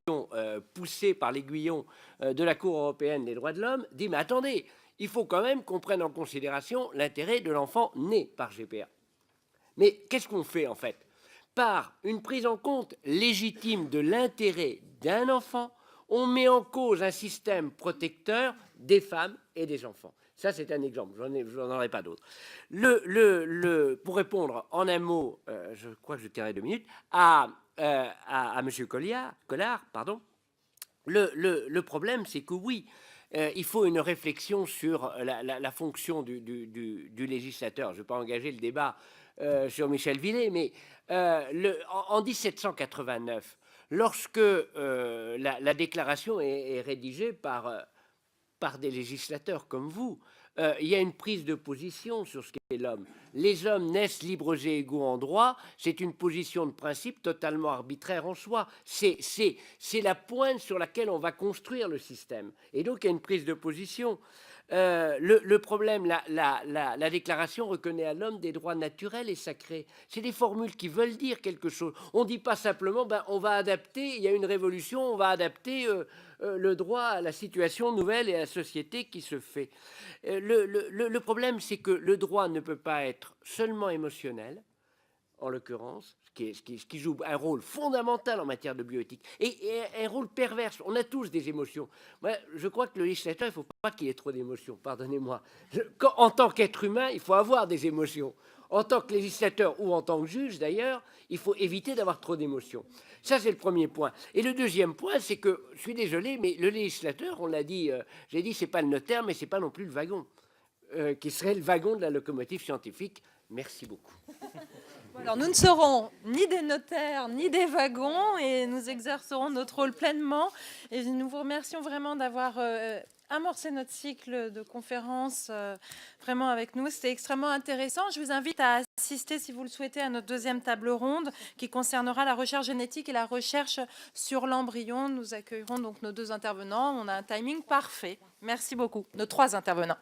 poussée par l'aiguillon de la Cour européenne des droits de l'homme, dit mais attendez, il faut quand même qu'on prenne en considération l'intérêt de l'enfant né par GPA. Mais qu'est-ce qu'on fait en fait? Par une prise en compte légitime de l'intérêt d'un enfant, on met en cause un système protecteur des femmes et des enfants. Ça, c'est un exemple, je n'en aurai pas d'autres. Pour répondre en un mot, je crois que je tirerai 2 minutes, à M. Collard, pardon, le problème, c'est que oui, il faut une réflexion sur la fonction du législateur. Je ne vais pas engager le débat sur Michel Villet, mais en 1789, lorsque la déclaration est rédigée par des législateurs comme vous, il y a une prise de position sur ce qu'est l'homme. Les hommes naissent libres et égaux en droit, c'est une position de principe totalement arbitraire en soi. C'est la pointe sur laquelle on va construire le système. Et donc, il y a une prise de position. Le problème, la déclaration reconnaît à l'homme des droits naturels et sacrés. C'est des formules qui veulent dire quelque chose. On ne dit pas simplement, ben, on va adapter, il y a une révolution, on va adapter le droit à la situation nouvelle et à la société qui se fait. Le problème, c'est que le droit ne peut pas être seulement émotionnel, en l'occurrence, ce qui joue un rôle fondamental en matière de bioéthique, et un rôle perverse. On a tous des émotions. Moi, je crois que le législateur, il ne faut pas qu'il y ait trop d'émotions, pardonnez-moi. En tant qu'être humain, il faut avoir des émotions. En tant que législateur ou en tant que juge, d'ailleurs, il faut éviter d'avoir trop d'émotions. Ça, c'est le premier point. Et le deuxième point, c'est que, je suis désolé, mais le législateur, on l'a dit, j'ai dit, c'est pas le notaire, mais c'est pas non plus le wagon, qui serait le wagon de la locomotive scientifique. Merci beaucoup. Alors, nous ne serons ni des notaires, ni des wagons, et nous exercerons notre rôle pleinement. Et nous vous remercions vraiment d'avoir amorcé notre cycle de conférences vraiment avec nous. C'était extrêmement intéressant. Je vous invite à assister, si vous le souhaitez, à notre deuxième table ronde qui concernera la recherche génétique et la recherche sur l'embryon. Nous accueillerons donc nos 2 intervenants. On a un timing parfait. Merci beaucoup. Nos 3 intervenants.